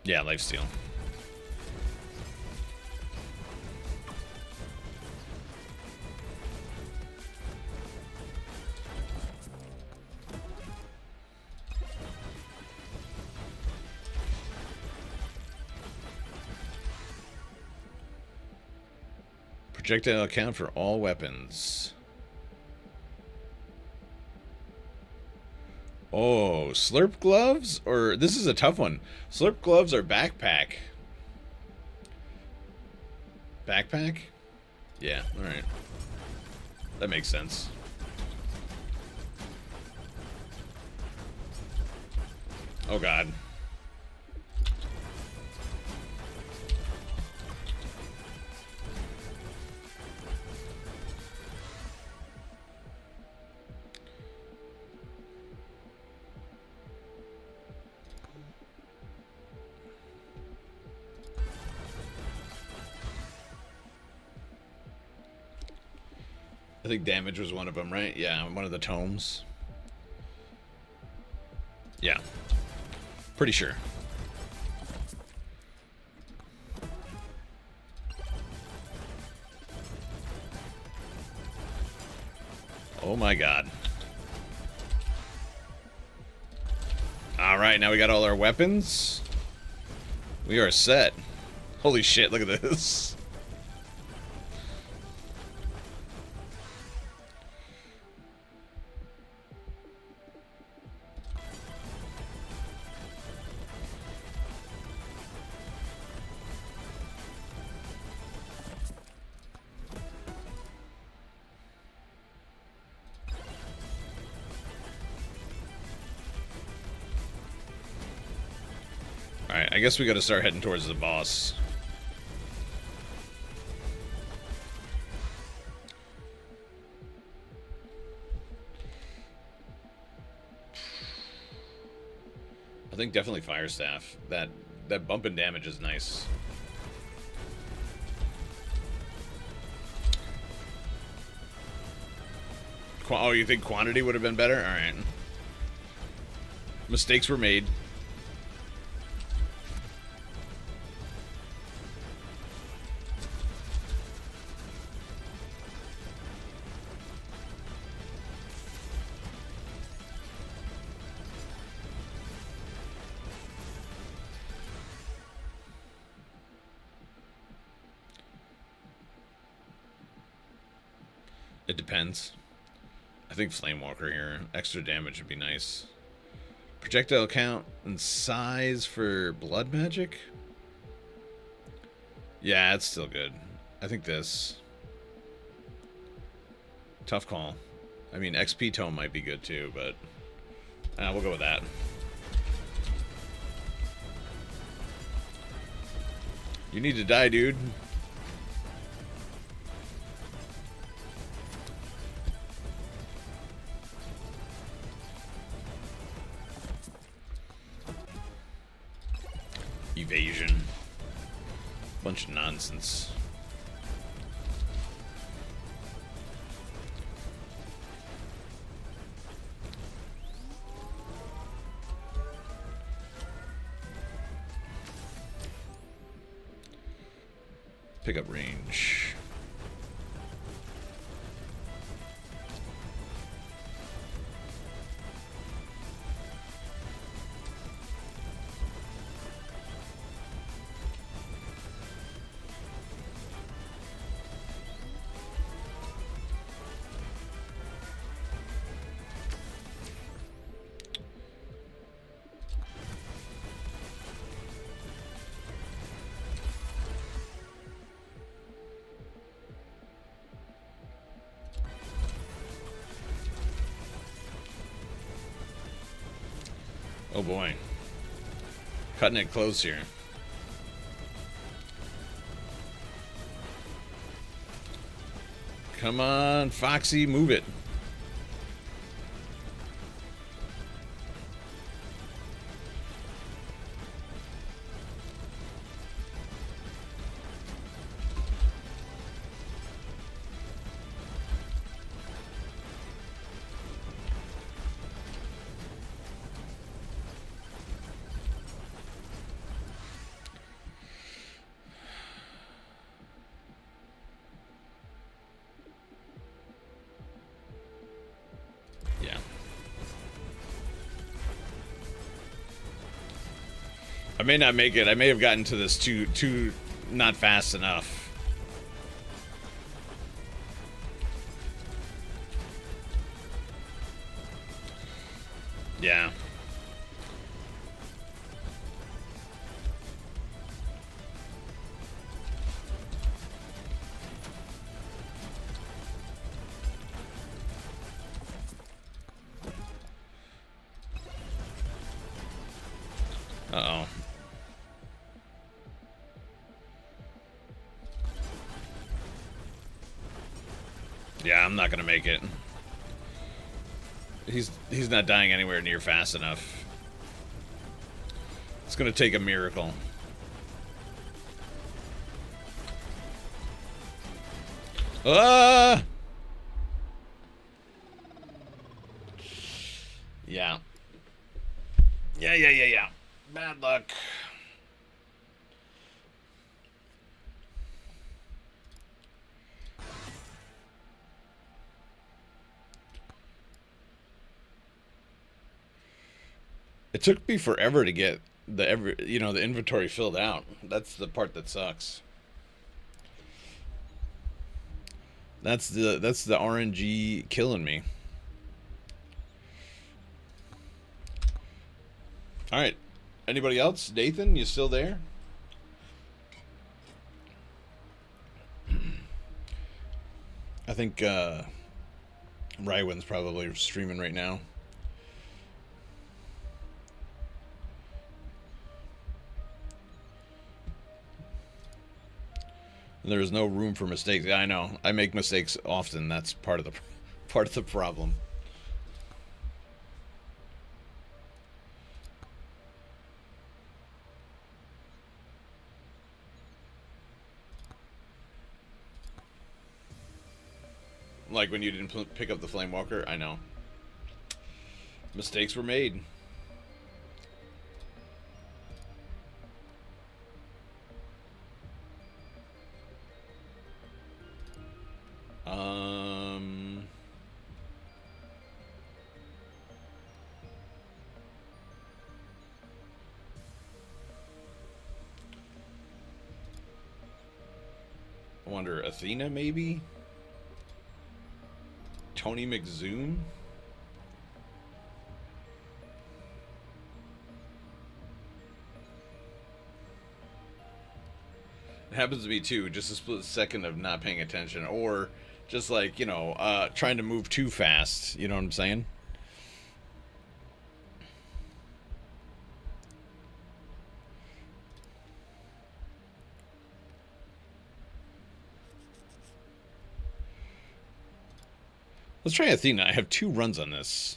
Yeah, lifesteal. Projectile account for all weapons. Oh, slurp gloves? Or this is a tough one. Slurp gloves or backpack? Backpack? Yeah, alright. That makes sense. Oh god. I think damage was one of them, right? Yeah, one of the tomes. Yeah. Pretty sure. Oh my god. Alright, now we got all our weapons. We are set. Holy shit, look at this. Alright, I guess we gotta start heading towards the boss. I think definitely Fire Staff. That bump in damage is nice. Oh, you think quantity would have been better? Alright. Mistakes were made. It depends. I think Flamewalker here. Extra damage would be nice. Projectile count and size for blood magic? Yeah, it's still good. I think this. Tough call. I mean, XP tome might be good too, but we'll go with that. You need to die, dude. Evasion. Bunch of nonsense. Pick up range. Oh boy. Cutting it close here. Come on, Foxy, move it. I may not make it. I may have gotten to this too not fast enough. Yeah. Uh-oh. Yeah, I'm not gonna make it. He's not dying anywhere near fast enough. It's gonna take a miracle. Ah! Yeah. Yeah. Bad luck. It took me forever to get the inventory filled out. That's the part that sucks. That's the RNG killing me. All right. Anybody else? Nathan, you still there? I think Rywin's probably streaming right now. There is no room for mistakes. Yeah, I know. I make mistakes often. That's part of the problem. Like when you didn't pick up the Flame Walker, I know. Mistakes were made. I wonder, Athena maybe? Tony McZoom? It happens to me too, just a split second of not paying attention, or just like, trying to move too fast, you know what I'm saying? Let's try Athena. I have 2 runs on this.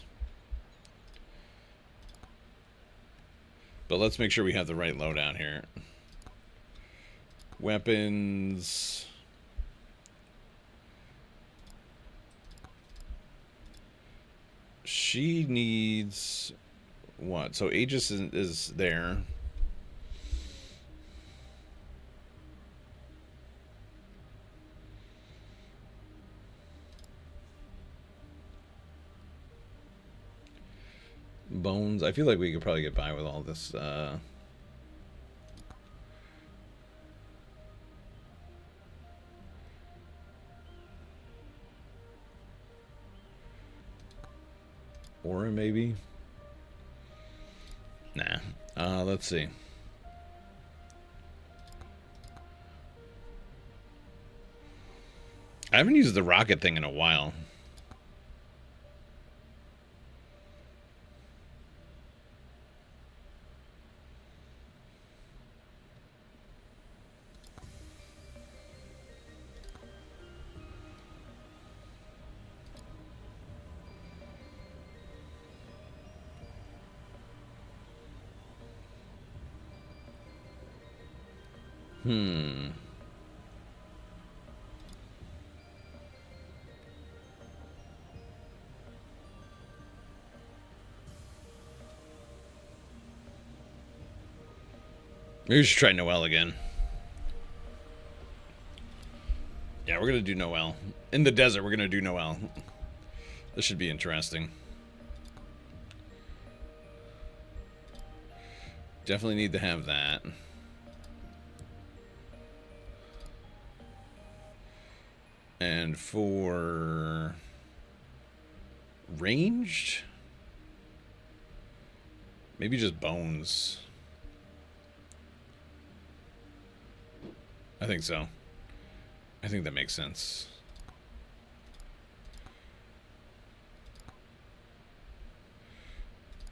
But let's make sure we have the right loadout here. Weapons. She needs what? So Aegis is there. Bones. I feel like we could probably get by with all this. Aura, maybe? Nah. Let's see. I haven't used the rocket thing in a while. Maybe we should try Noelle again. Yeah, we're gonna do Noelle. In the desert, we're gonna do Noelle. This should be interesting. Definitely need to have that. And for ranged, maybe just bones. I think so. I think that makes sense.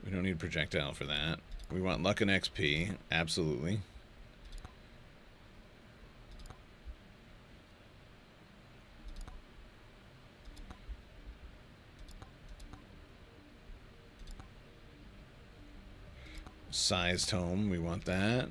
We don't need projectile for that. We want luck and XP, absolutely. Sized home, we want that.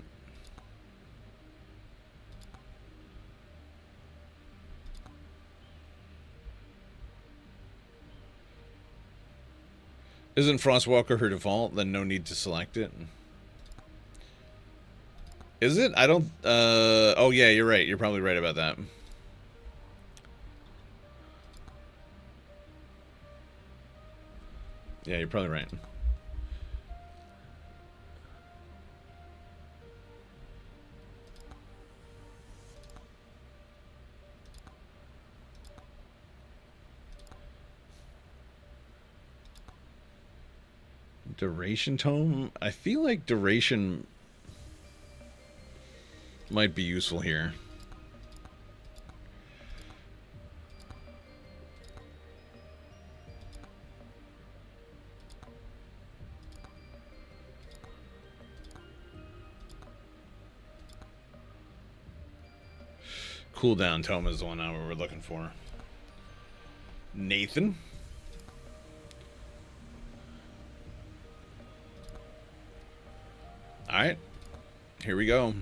Isn't Frostwalker her default? Then no need to select it. Is it? I don't... oh, yeah, you're right. You're probably right about that. Yeah, you're probably right. Duration tome? I feel like duration might be useful here. Cooldown tome is the one now we're looking for. Nathan. Alright. Here we go.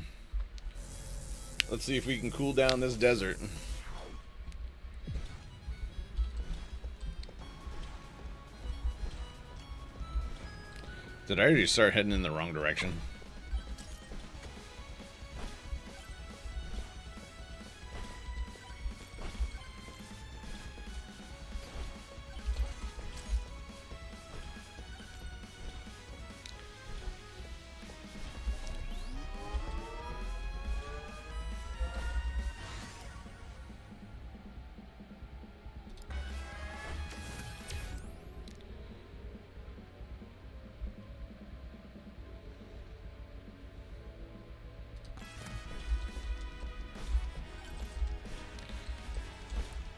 Let's see if we can cool down this desert. Did I already start heading in the wrong direction?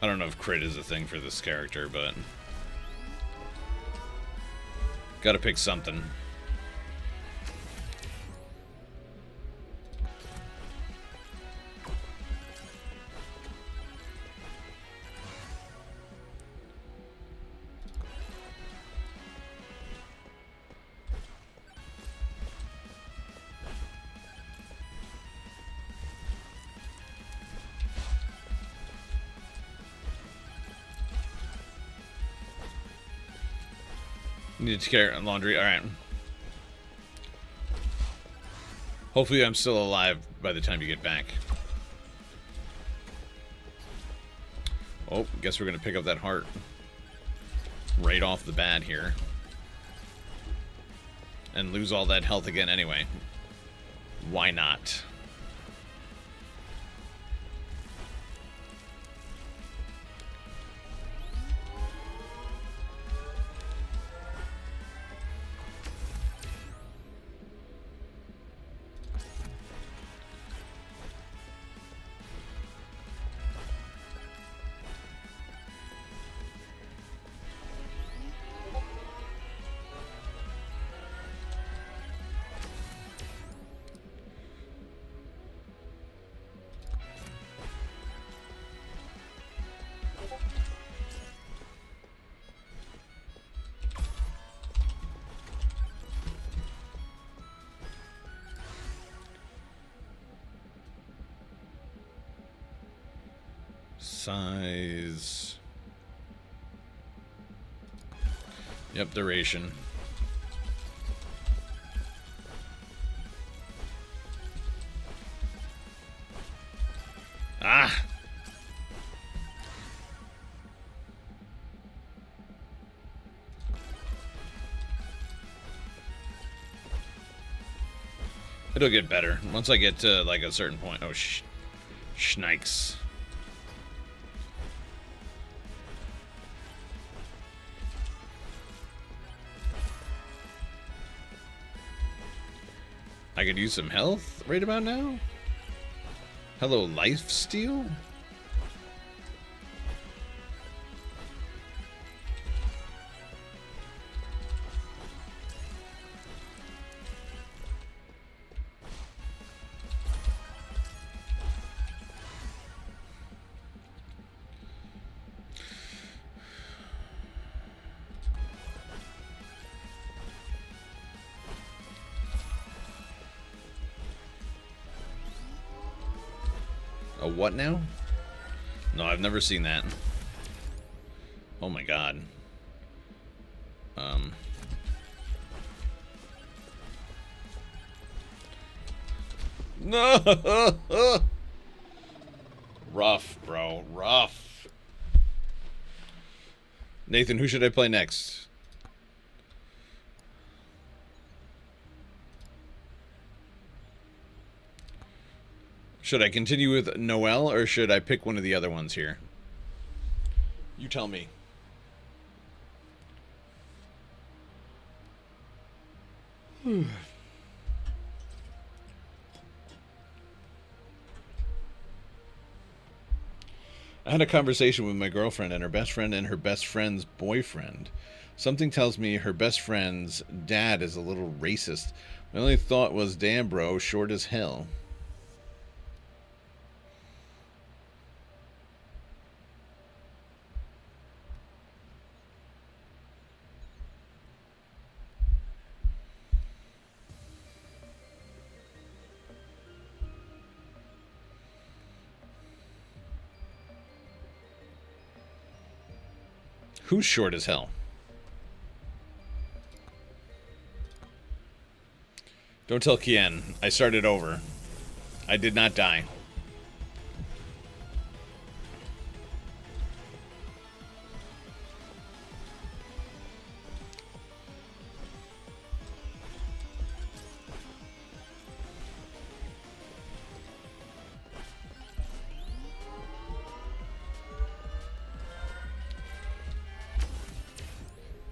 I don't know if crit is a thing for this character, but gotta pick something. Need to care laundry. All right. Hopefully I'm still alive by the time you get back. Oh, guess we're going to pick up that heart right off the bat here. And lose all that health again anyway. Why not? Size. Yep, duration. Ah! It'll get better once I get to like a certain point. Oh, shnikes. I could use some health right about now. Hello, life steal. A what now? No, I've never seen that. Oh my god. No! Rough, bro. Rough. Nathan, who should I play next? Should I continue with Noel, or should I pick one of the other ones here? You tell me. I had a conversation with my girlfriend and her best friend and her best friend's boyfriend. Something tells me her best friend's dad is a little racist. My only thought was, damn bro, short as hell. Who's short as hell? Don't tell Kien. I started over. I did not die.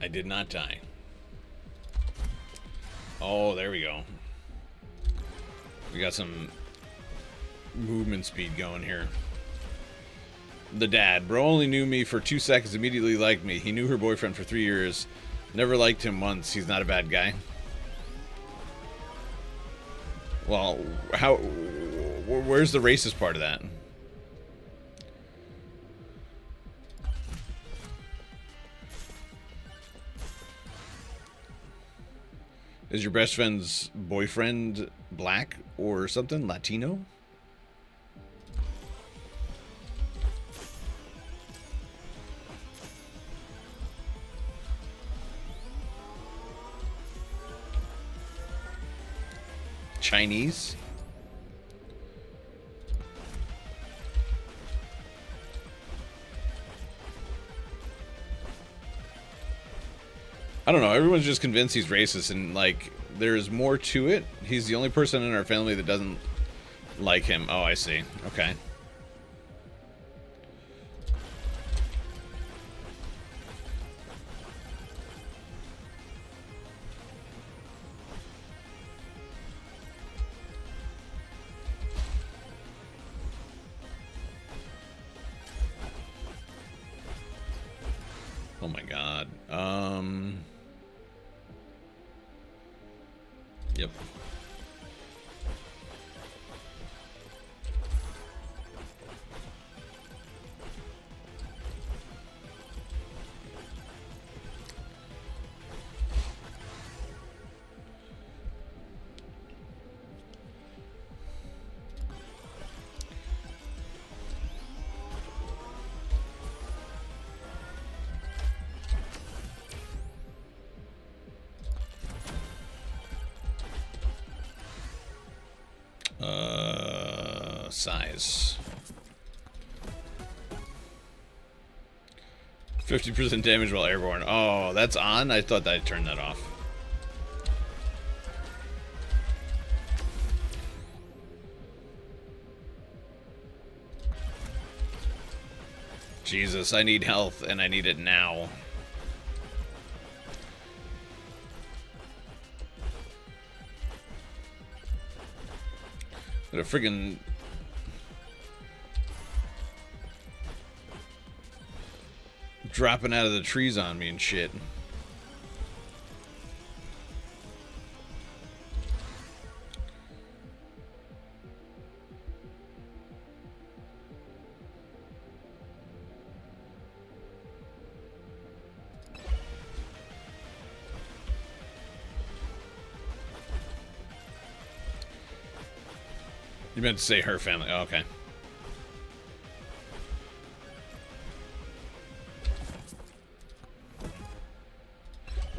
I did not die. Oh, there we go. We got some movement speed going here. The dad. Bro only knew me for 2 seconds, immediately liked me. He knew her boyfriend for 3 years. Never liked him once. He's not a bad guy. Well, where's the racist part of that? Is your best friend's boyfriend black or something? Latino? Chinese? I don't know. Everyone's just convinced he's racist, and like, there's more to it. He's the only person in our family that doesn't like him. Oh, I see. Okay. Oh my god. Yep. Size. 50% damage while airborne. Oh, that's on? I thought I turned that off. Jesus, I need health, and I need it now. They're friggin' dropping out of the trees on me and shit. You meant to say her family. Oh, okay.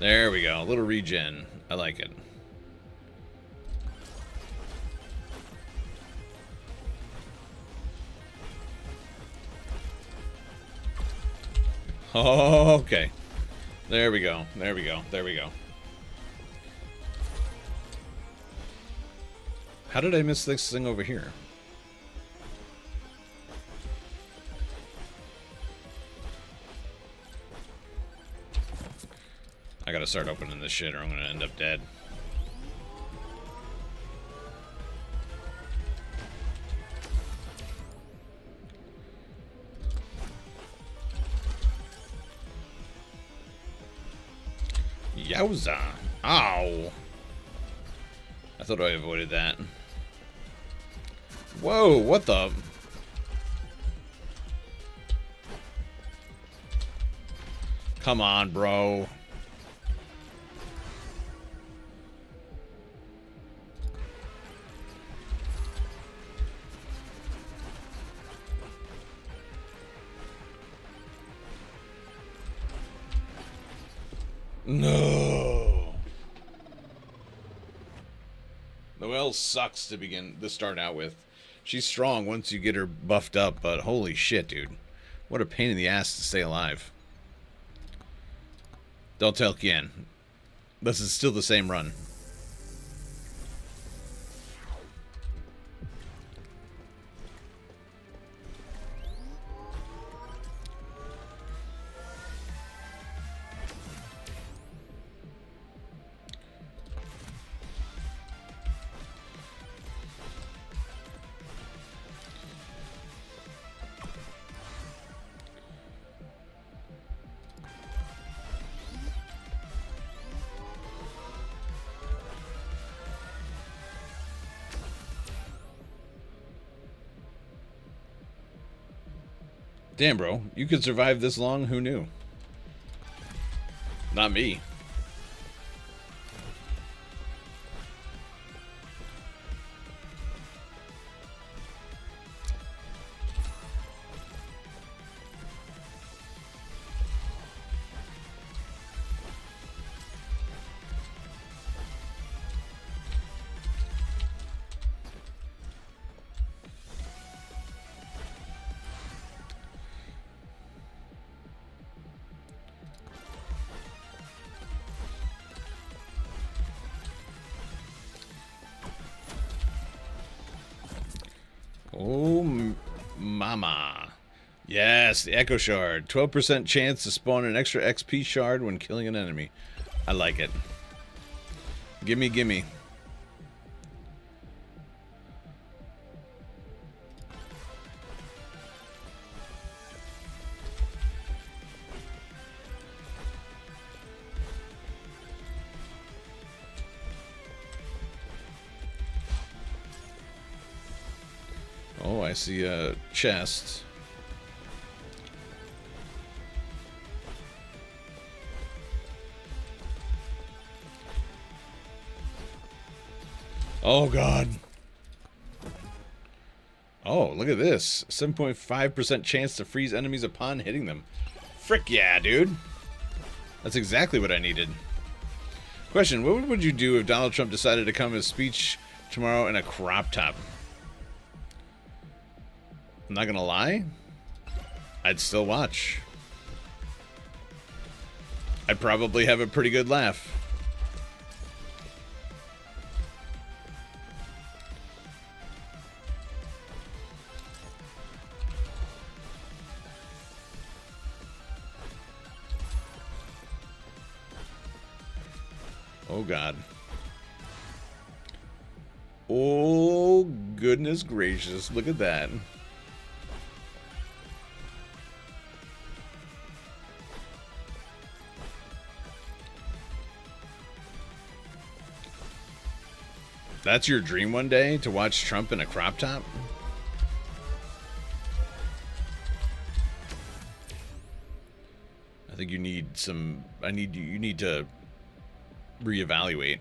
There we go. A little regen. I like it. Oh, okay. There we go. There we go. There we go. How did I miss this thing over here? I gotta start opening this shit or I'm gonna end up dead. Yowza. Ow. I thought I avoided that. Whoa, what the? Come on, bro. No. Noelle sucks to start out with. She's strong once you get her buffed up, but holy shit, dude. What a pain in the ass to stay alive. Don't tell Kian. This is still the same run. Damn, bro. You could survive this long? Who knew? Not me. Oh, mama. Yes, the Echo Shard. 12% chance to spawn an extra XP shard when killing an enemy. I like it. Gimme, gimme. Oh, I see a chest. Oh, God. Oh, look at this. 7.5% chance to freeze enemies upon hitting them. Frick yeah, dude. That's exactly what I needed. Question, what would you do if Donald Trump decided to come to his speech tomorrow in a crop top? I'm not gonna lie, I'd still watch. I'd probably have a pretty good laugh. Oh, God. Oh, goodness gracious. Look at that. That's your dream one day, to watch Trump in a crop top? I think you need some... You need to reevaluate.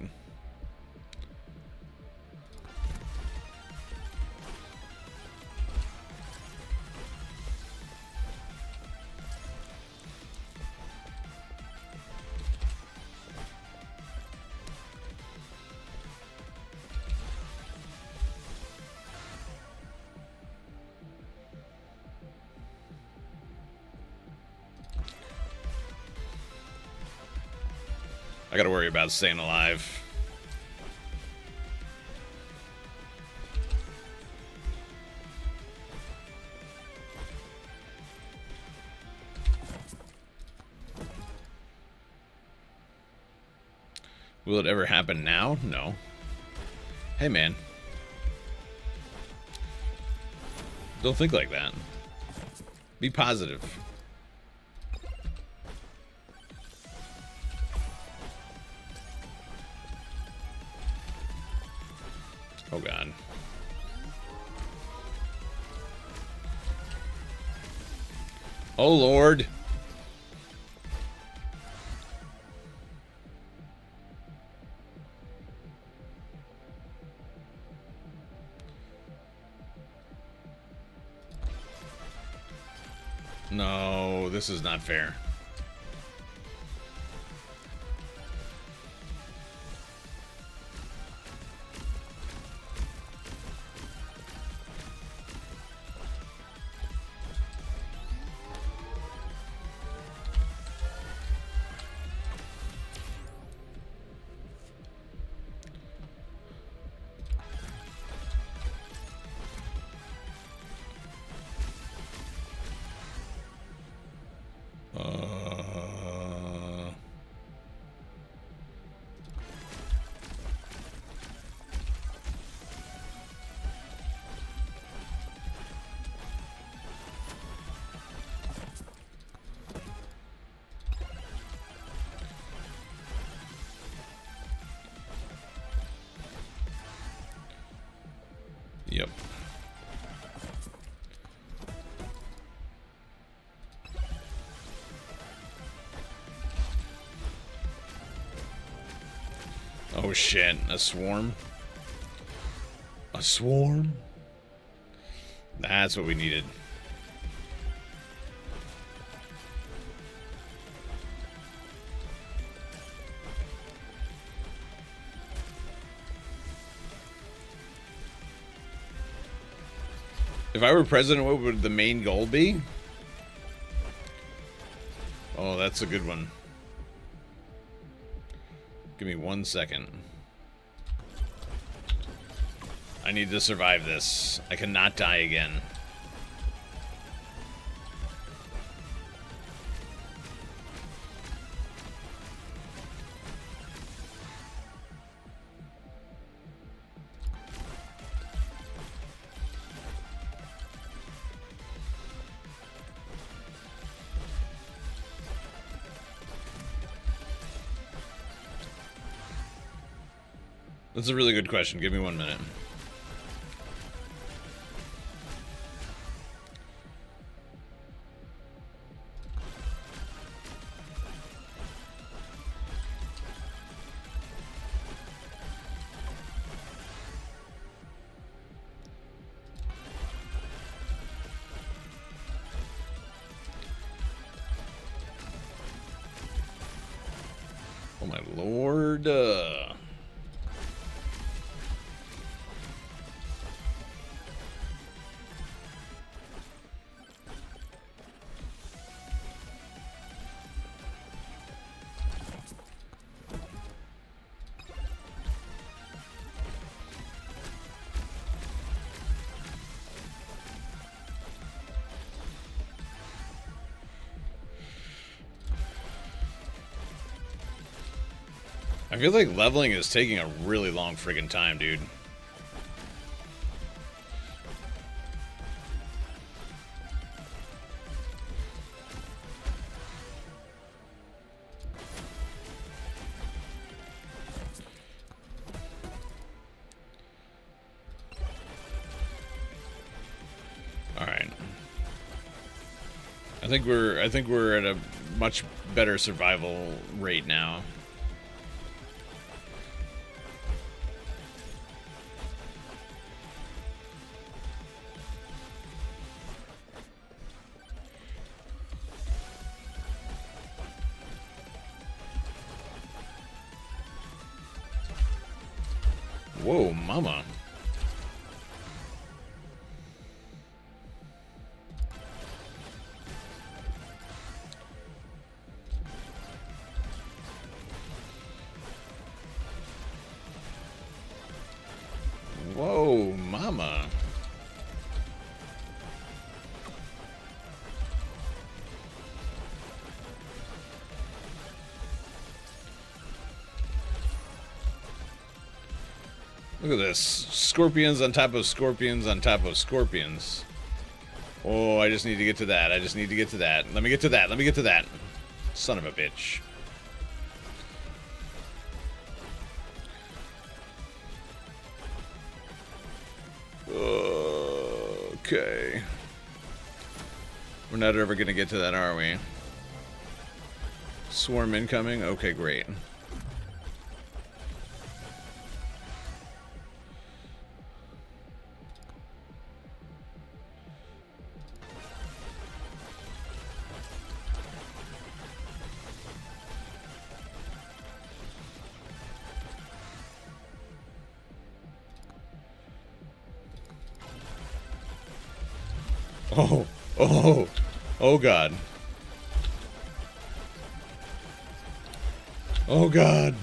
I gotta worry about staying alive. Will it ever happen now? No. Hey, man. Don't think like that. Be positive. Oh, God. Oh, Lord. No, this is not fair. Yep. Oh shit, a swarm? A swarm? That's what we needed. If I were president, what would the main goal be? Oh, that's a good one. Give me 1 second. I need to survive this. I cannot die again. That's a really good question. Give me 1 minute. Oh my lord. I feel like leveling is taking a really long friggin' time, dude. Alright. I think we're at a much better survival rate now. Whoa, mama. Whoa, mama. Look at this. Scorpions on top of scorpions on top of scorpions. Oh, I just need to get to that. I just need to get to that. Let me get to that. Let me get to that. Son of a bitch. Okay. We're not ever going to get to that, are we? Swarm incoming? Okay, great. Oh, oh, oh God. Oh God.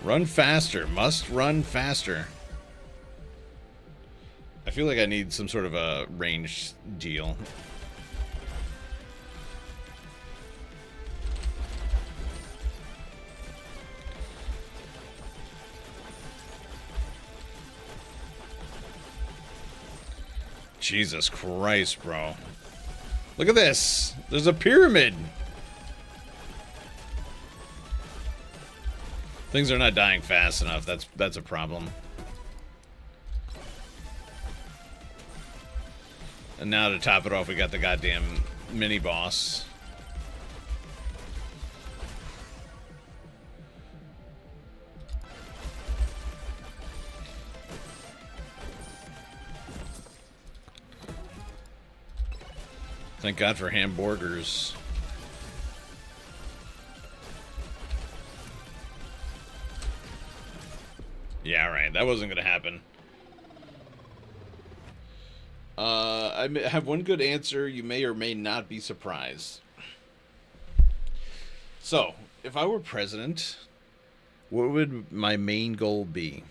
Run faster. Must run faster. I feel like I need some sort of a range deal. Jesus Christ, bro. Look at this. There's a pyramid. Things are not dying fast enough. That's a problem. And now to top it off, we got the goddamn mini boss. Thank God for hamburgers. Yeah, right. That wasn't going to happen. I have one good answer. You may or may not be surprised. So, if I were president, what would my main goal be?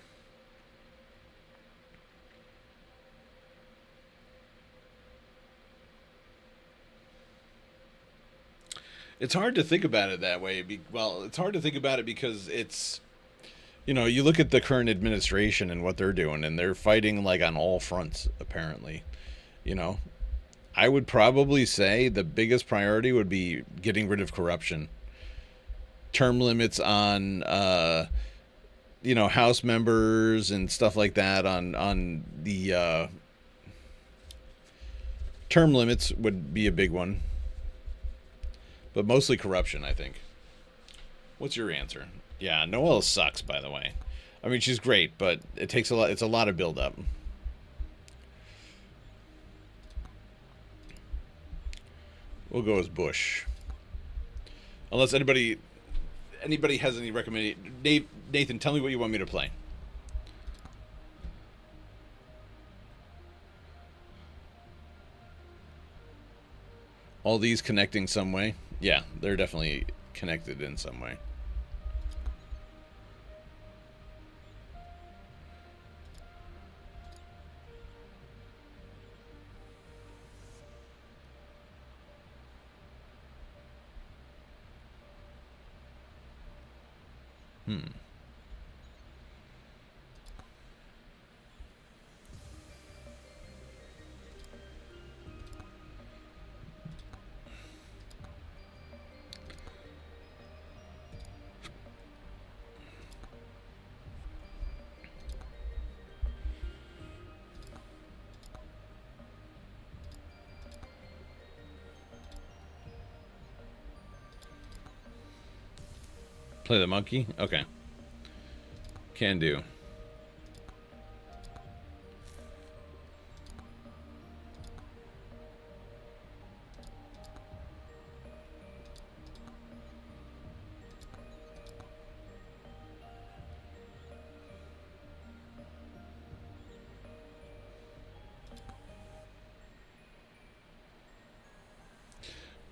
It's hard to think about it that way. Well, it's hard to think about it because it's, you know, you look at the current administration and what they're doing, and they're fighting like on all fronts, apparently. You know, I would probably say the biggest priority would be getting rid of corruption. Term limits on, you know, House members and stuff like that on the term limits would be a big one. But mostly corruption, I think. What's your answer? Yeah, Noelle sucks, by the way. I mean, she's great, but it takes a lot. It's a lot of build-up. We'll go as Bush. Unless anybody has any recommendation. Nathan, tell me what you want me to play. All these connecting some way? Yeah, they're definitely connected in some way. Hmm. Play the monkey? Okay. Can do.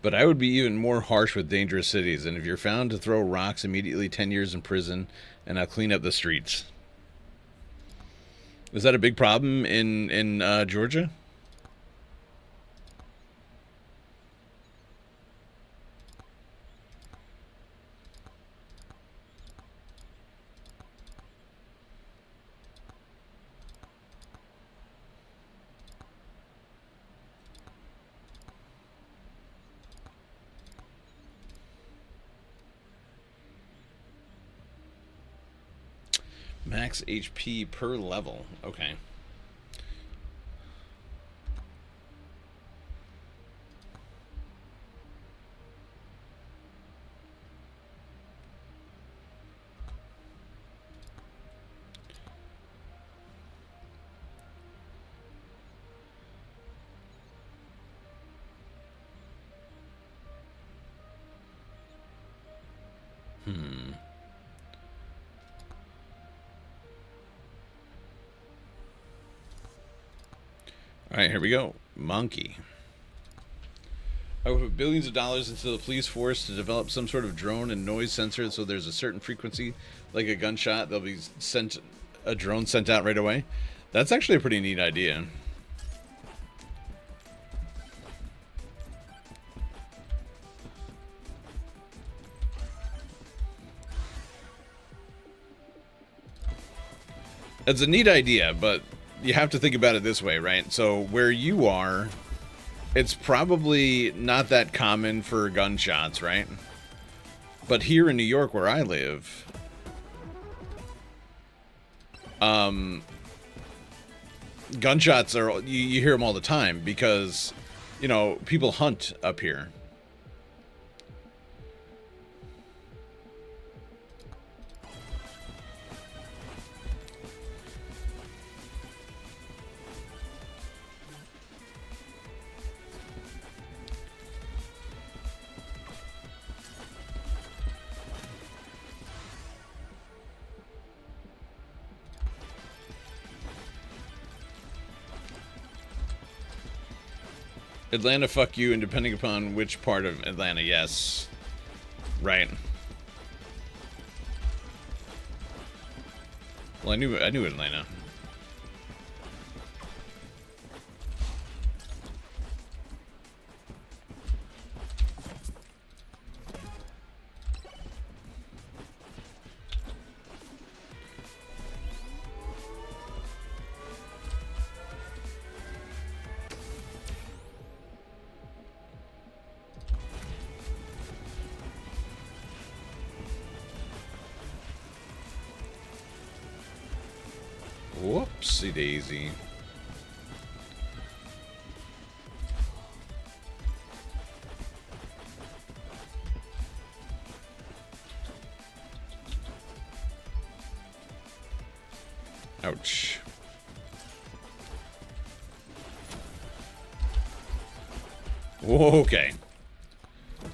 But I would be even more harsh with dangerous cities, and if you're found to throw rocks, immediately 10 years in prison, and I'll clean up the streets. Is that a big problem in Georgia? Max HP per level. Okay. Hmm. All right, here we go. Monkey. I would put billions of dollars into the police force to develop some sort of drone and noise sensor, so there's a certain frequency, like a gunshot, they'll be sent a drone sent out right away. That's actually a pretty neat idea. It's a neat idea, but you have to think about it this way, right? So where you are, it's probably not that common for gunshots, right? But here in New York, where I live, gunshots are, you hear them all the time because, you know, people hunt up here. Atlanta, fuck you, and depending upon which part of Atlanta, yes. Right. Well, I knew Atlanta. Whoopsie daisy. Ouch. Okay.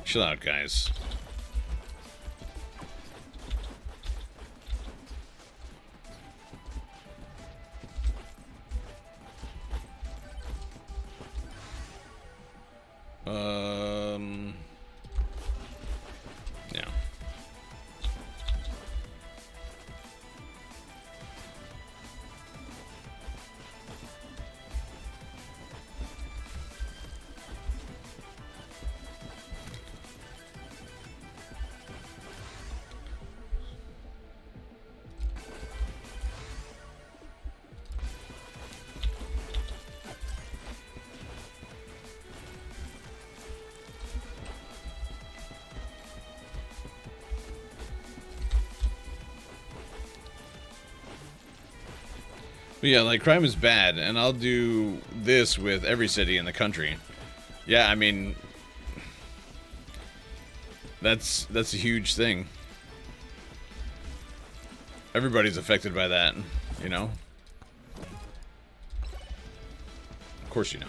Chill out, guys. Yeah. Yeah, like crime is bad, and I'll do this with every city in the country. Yeah, I mean, that's a huge thing. Everybody's affected by that, you know? Of course you know.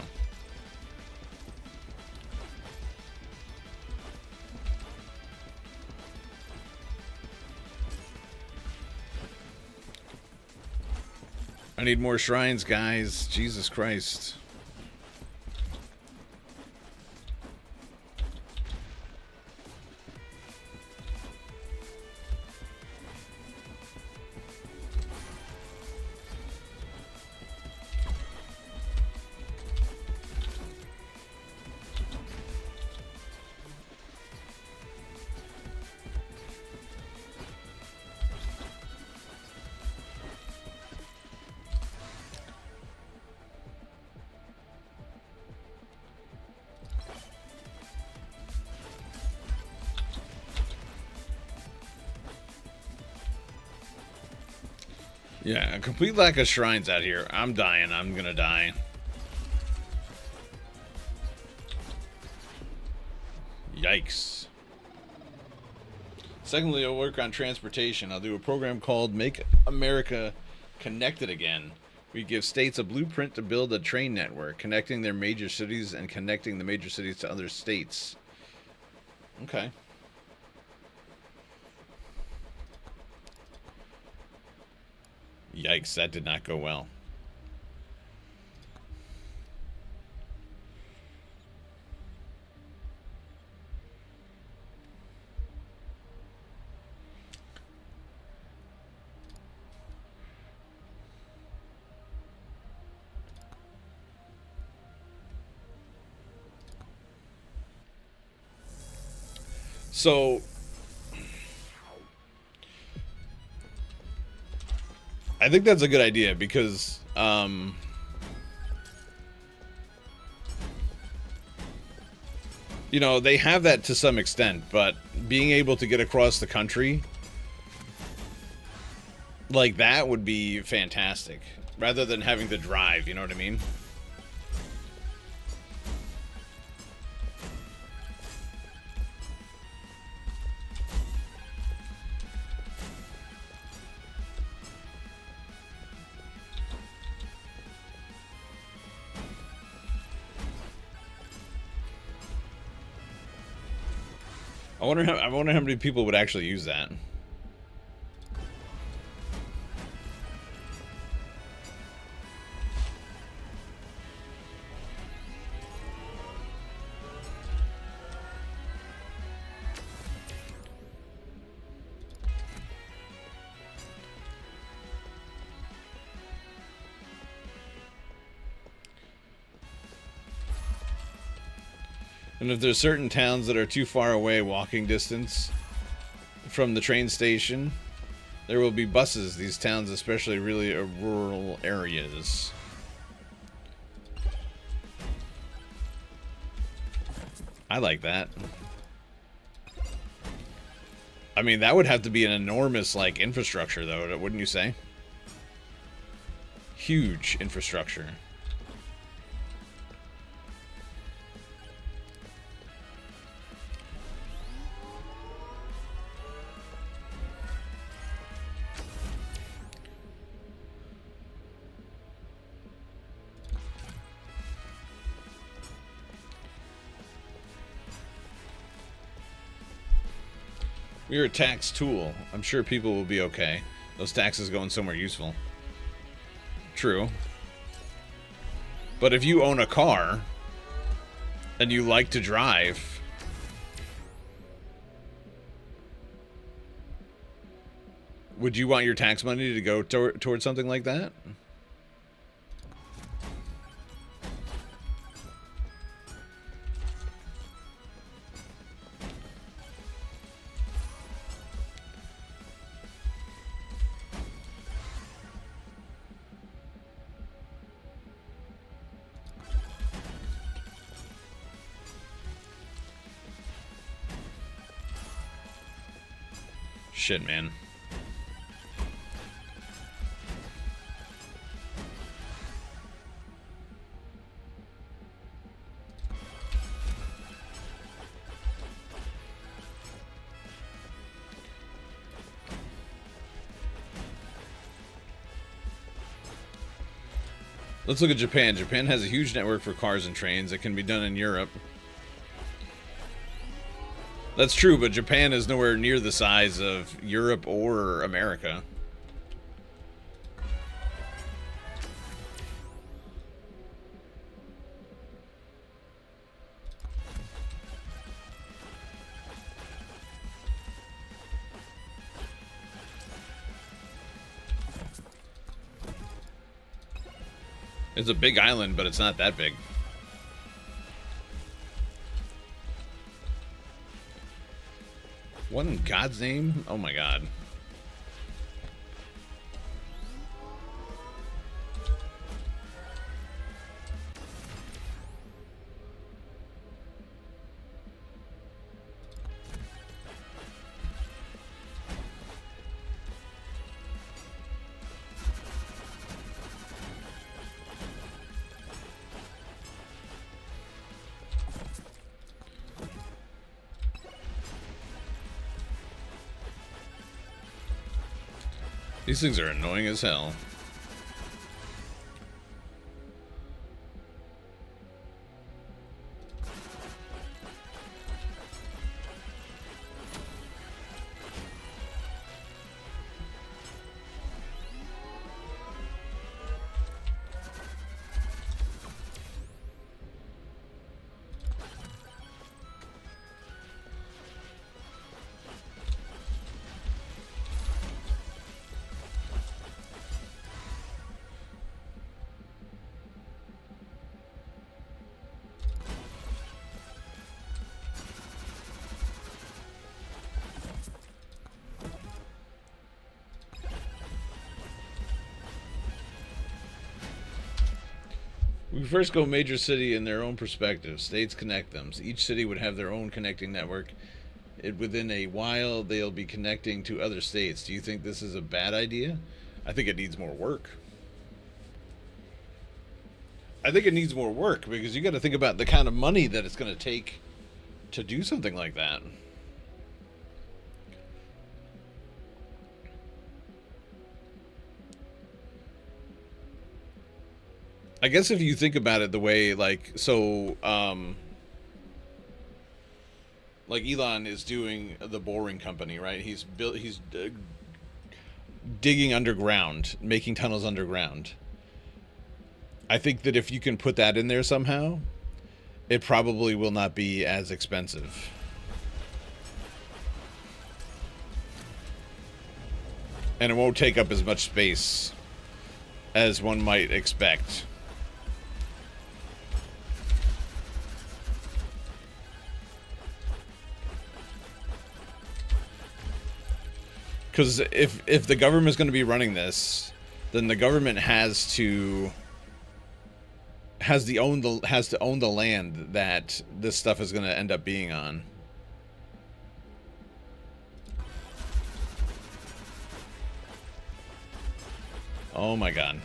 I need more shrines, guys. Jesus Christ. Yeah, a complete lack of shrines out here. I'm dying. I'm gonna die. Yikes. Secondly, I'll work on transportation. I'll do a program called Make America Connected Again. We give states a blueprint to build a train network, connecting their major cities and connecting the major cities to other states. Okay. Yikes, that did not go well. So, I think that's a good idea because, you know, they have that to some extent, but being able to get across the country like that would be fantastic rather than having to drive, you know what I mean? I wonder how many people would actually use that. And if there's certain towns that are too far away walking distance from the train station, there will be buses. These towns, especially really rural areas. I like that. I mean, that would have to be an enormous, like, infrastructure, though, wouldn't you say? Huge infrastructure. We're a tax tool. I'm sure people will be okay. Those taxes going somewhere useful. True. But if you own a car and you like to drive, would you want your tax money to go towards something like that? Shit, man. Let's look at Japan. Japan has a huge network for cars and trains. It can be done in Europe. That's true, but Japan is nowhere near the size of Europe or America. It's a big island, but it's not that big. What in God's name? Oh my God. These things are annoying as hell. We first go major city in their own perspective. States connect them. So each city would have their own connecting network. Within a while, they'll be connecting to other states. Do you think this is a bad idea? I think it needs more work. I think it needs more work because you got to think about the kind of money that it's going to take to do something like that. I guess if you think about it the way, like, so, like Elon is doing the boring company, right? He's digging underground, making tunnels underground. I think that if you can put that in there somehow, it probably will not be as expensive. And it won't take up as much space as one might expect. Because if the government is going to be running this, then the government has to own the land that this stuff is going to end up being on. Oh my God.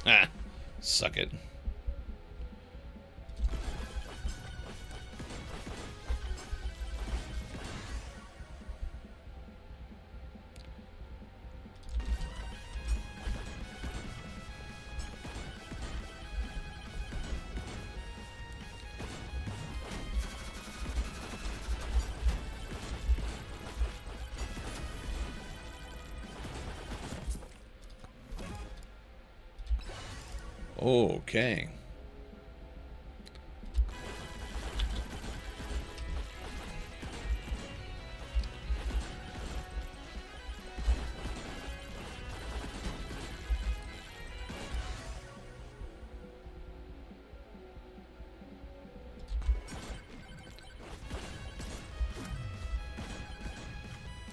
Ah, suck it. Okay.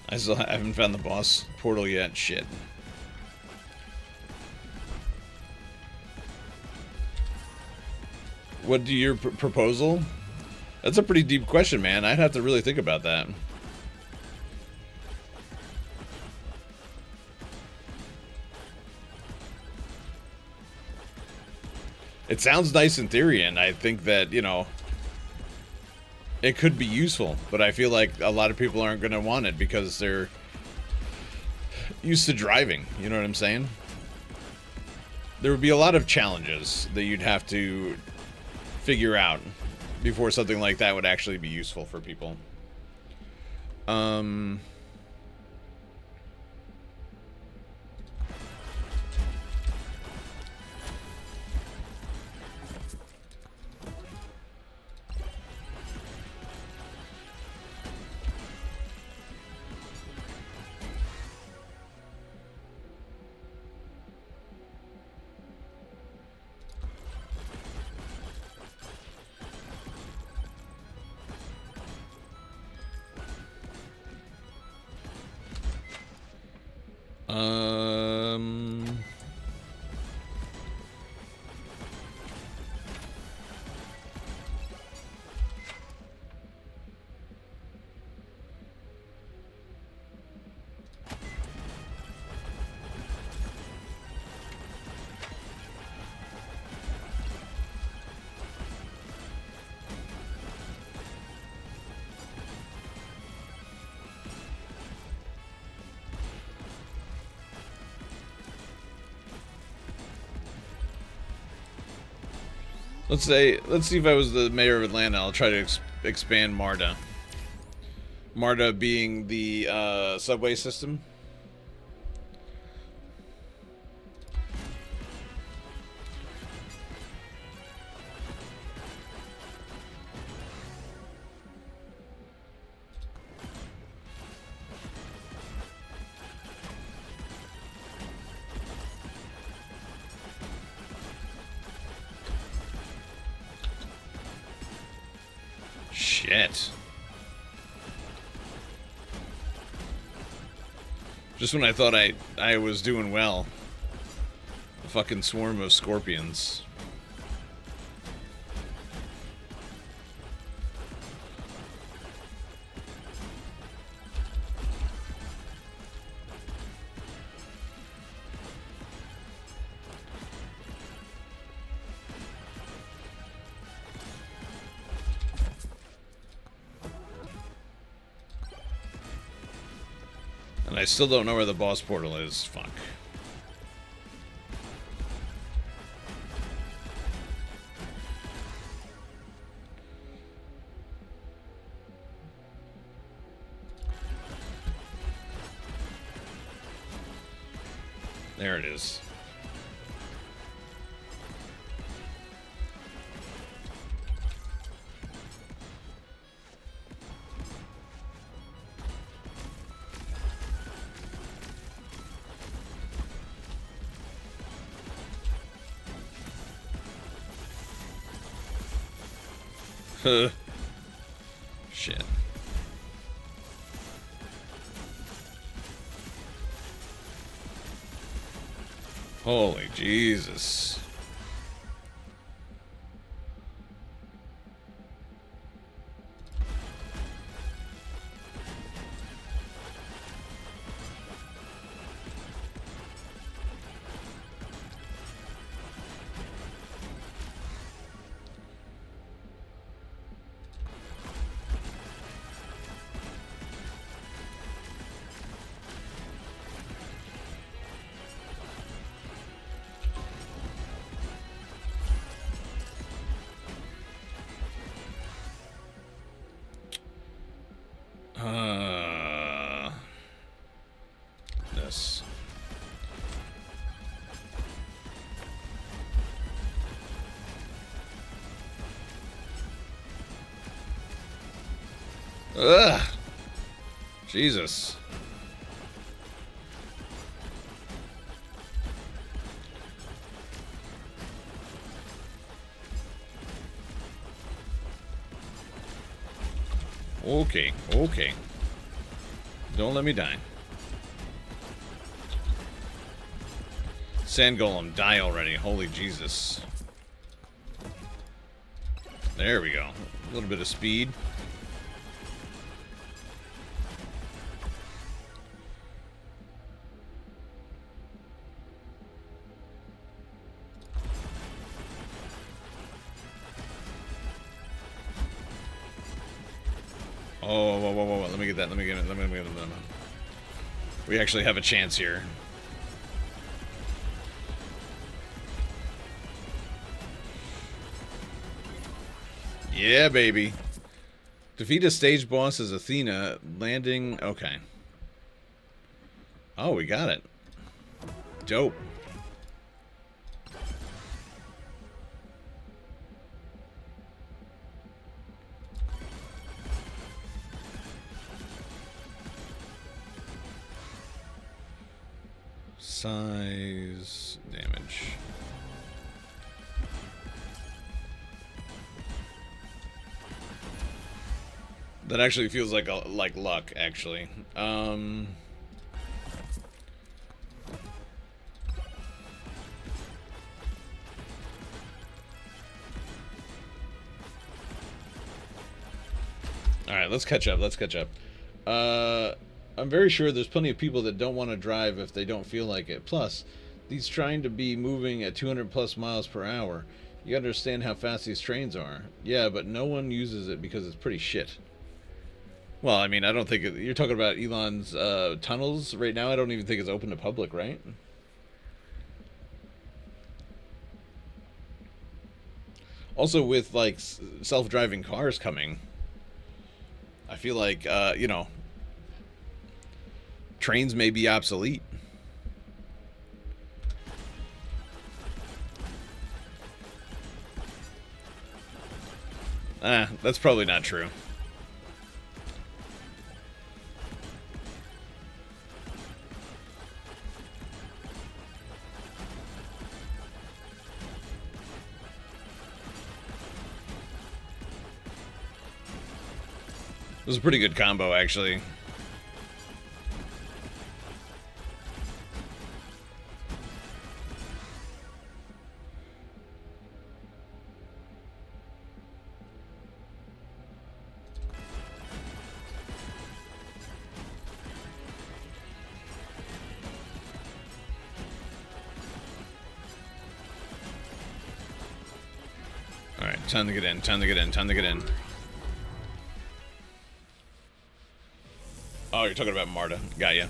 I still haven't found the boss portal yet. Shit. What do your proposal? That's a pretty deep question, man. I'd have to really think about that. It sounds nice in theory, and I think that, you know, it could be useful, but I feel like a lot of people aren't going to want it because they're used to driving. You know what I'm saying? There would be a lot of challenges that you'd have to figure out before something like that would actually be useful for people. Let's see if I was the mayor of Atlanta, I'll try to expand MARTA. MARTA being the subway system. Shit. Just when I thought I was doing well. A fucking swarm of scorpions. And I still don't know where the boss portal is. Fuck. There it is. Shit. Holy Jesus. This. Ugh. Jesus. Okay, okay. Don't let me die. Sand Golem, die already. Holy Jesus. There we go. A little bit of speed. Oh, whoa, whoa, whoa, whoa. Let me get that. Let me get it. Let me get it. We actually have a chance here. Yeah, baby. Defeat a stage boss as Athena, landing... Okay. Oh, we got it. Dope. Size... damage. That actually feels like luck, actually. Alright, let's catch up. Let's catch up. I'm very sure there's plenty of people that don't want to drive if they don't feel like it. Plus, these trying to be moving at 200 plus miles per hour. You understand how fast these trains are. Yeah, but no one uses it because it's pretty shit. Well, I mean, I don't think... You're talking about Elon's tunnels right now? I don't even think it's open to public, right? Also, with, like, self-driving cars coming, I feel like, you know, trains may be obsolete. That's probably not true. It was a pretty good combo, actually. Alright, time to get in, time to get in, time to get in. Oh, you're talking about Marta. Got ya.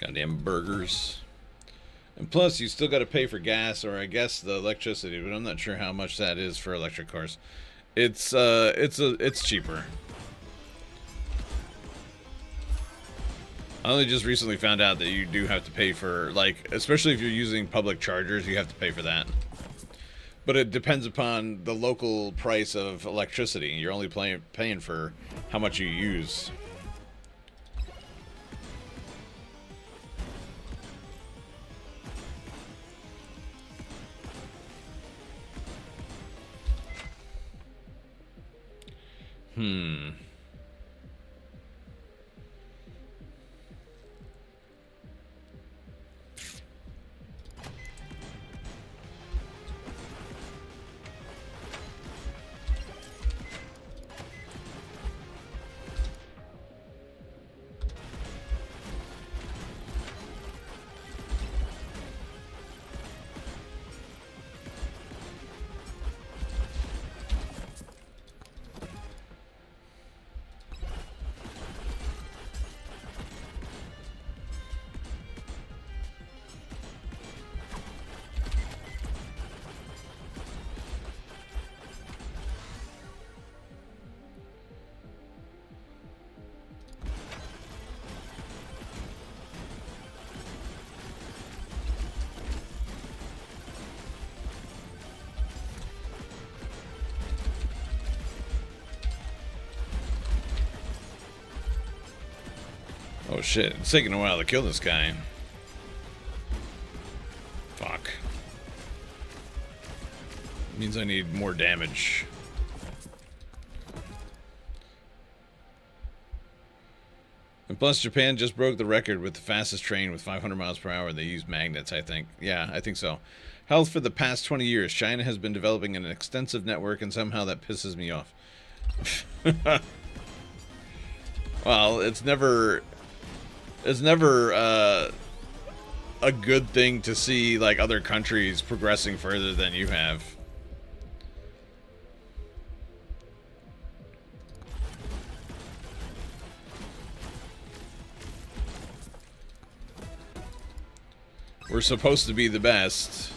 Goddamn burgers. And plus, you still got to pay for gas, or I guess the electricity, but I'm not sure how much that is for electric cars. It's cheaper. I only just recently found out that you do have to pay for, like, especially if you're using public chargers, you have to pay for that. But it depends upon the local price of electricity. You're only paying for how much you use. Oh shit, it's taking a while to kill this guy. Fuck. Means I need more damage. And plus, Japan just broke the record with the fastest train with 500 miles per hour. They use magnets, I think. Yeah, I think so. Health for the past 20 years. China has been developing an extensive network, and somehow that pisses me off. Well, it's never a good thing to see like other countries progressing further than you have. We're supposed to be the best.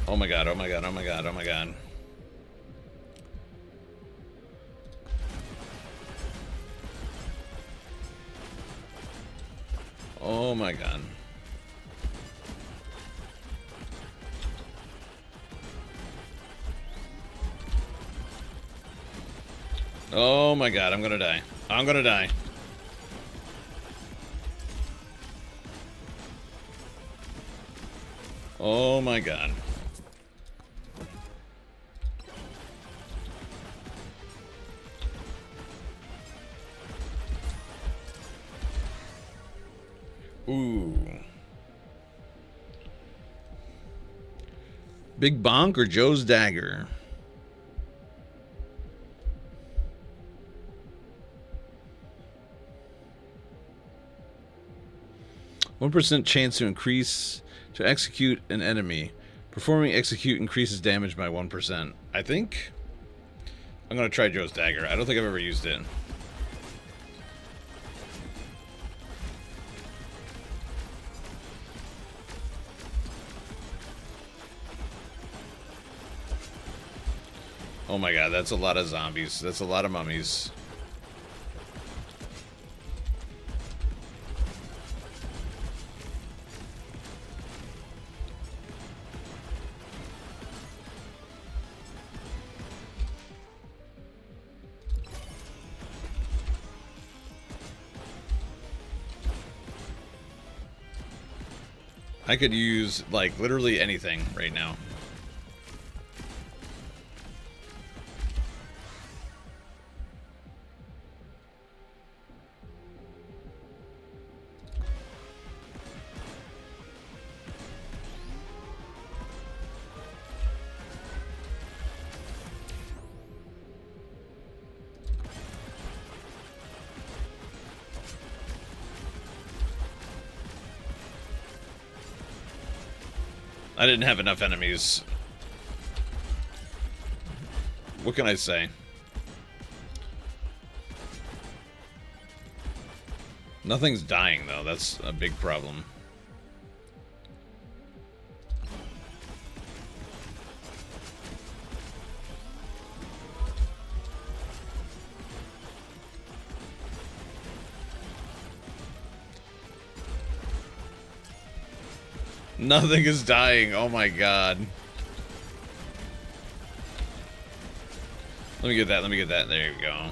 Oh my god, oh my god, oh my god, oh my god. Oh my god. Oh my god, I'm gonna die. I'm gonna die. Oh my god. Ooh. Big Bonk or Joe's Dagger? %1 chance to execute an enemy. Performing execute increases damage by 1%. I think I'm gonna try Joe's Dagger. I don't think I've ever used it. Oh my god, that's a lot of zombies. That's a lot of mummies. I could use, like, literally anything right now. I didn't have enough enemies. What can I say? Nothing's dying, though. That's a big problem. Nothing is dying. Oh my god. Let me get that. Let me get that. There you go.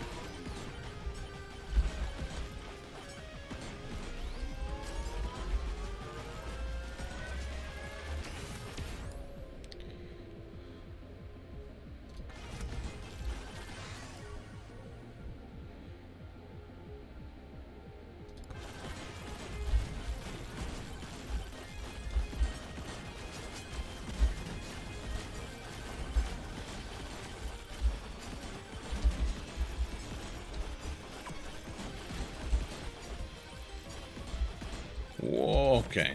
Whoa, okay.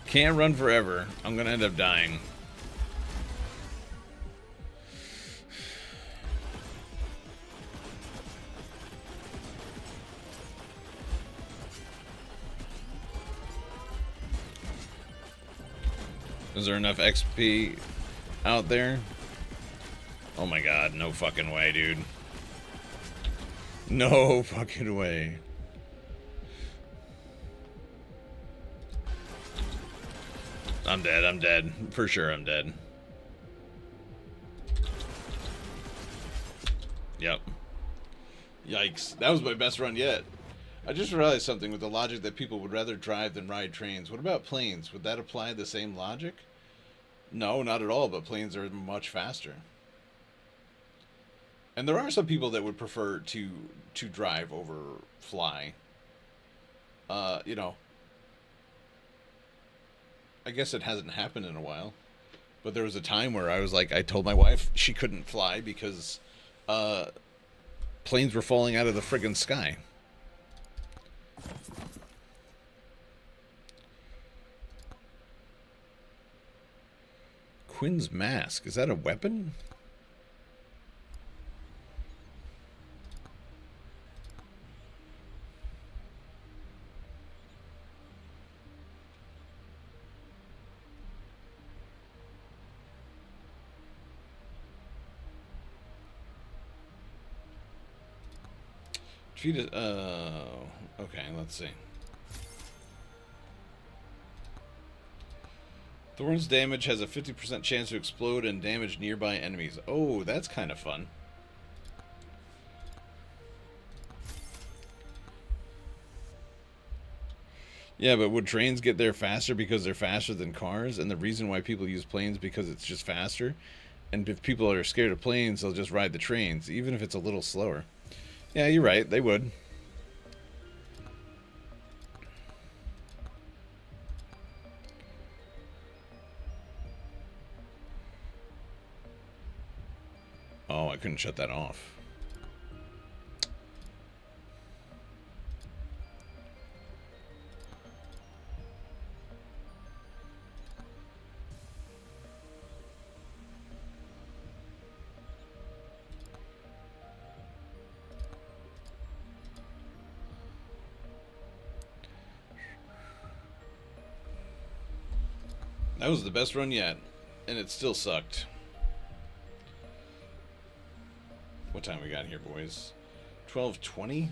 Can't run forever. I'm gonna end up dying. Is there enough XP out there? Oh my god, no fucking way, dude. No fucking way. I'm dead, I'm dead. For sure I'm dead. Yep. Yikes. That was my best run yet. I just realized something with the logic that people would rather drive than ride trains. What about planes? Would that apply the same logic? No, not at all, but planes are much faster. And there are some people that would prefer to drive over fly. You know, I guess it hasn't happened in a while, but there was a time where I was like, I told my wife she couldn't fly because planes were falling out of the friggin' sky. Quinn's mask, is that a weapon? Treat it, okay, let's see. Thorn's damage has a 50% chance to explode and damage nearby enemies. Oh, that's kind of fun. Yeah, but would trains get there faster because they're faster than cars? And the reason why people use planes because it's just faster? And if people are scared of planes, they'll just ride the trains, even if it's a little slower. Yeah, you're right. They would. Oh, I couldn't shut that off. That was the best run yet, and it still sucked. What time we got here, boys? 12:20?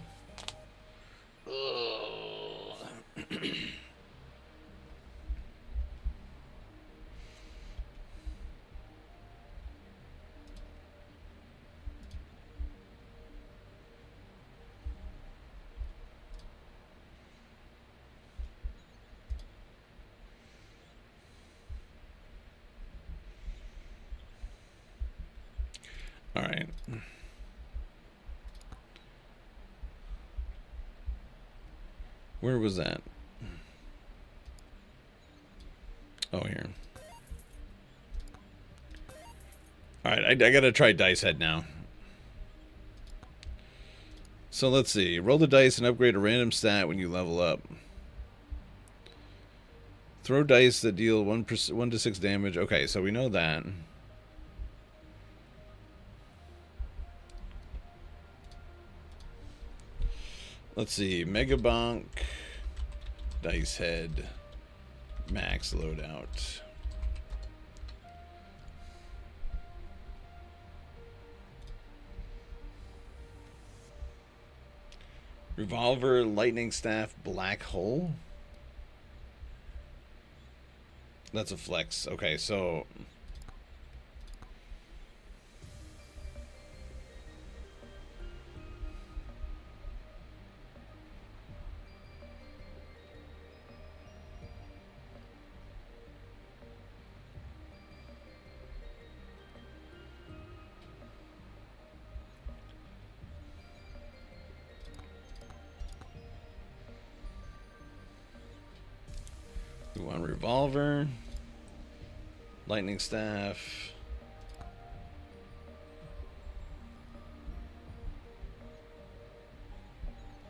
All right. Where was that? Oh, here. All right, I gotta try Dice Head now. So let's see. Roll the dice and upgrade a random stat when you level up. Throw dice that deal 1 to 6 damage. Okay, so we know that. Let's see. MEGABONK. Dice head. Max loadout. Revolver, lightning staff, black hole. That's a flex. Okay, so we want revolver, lightning staff,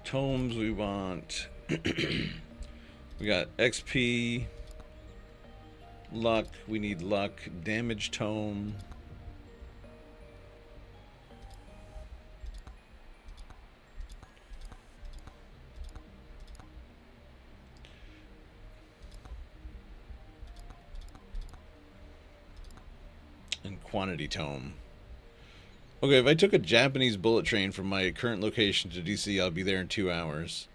tomes. We want we got XP, luck. We need luck, damage tome. And quantity tome. Okay, if I took a Japanese bullet train from my current location to DC, I'll be there in 2 hours.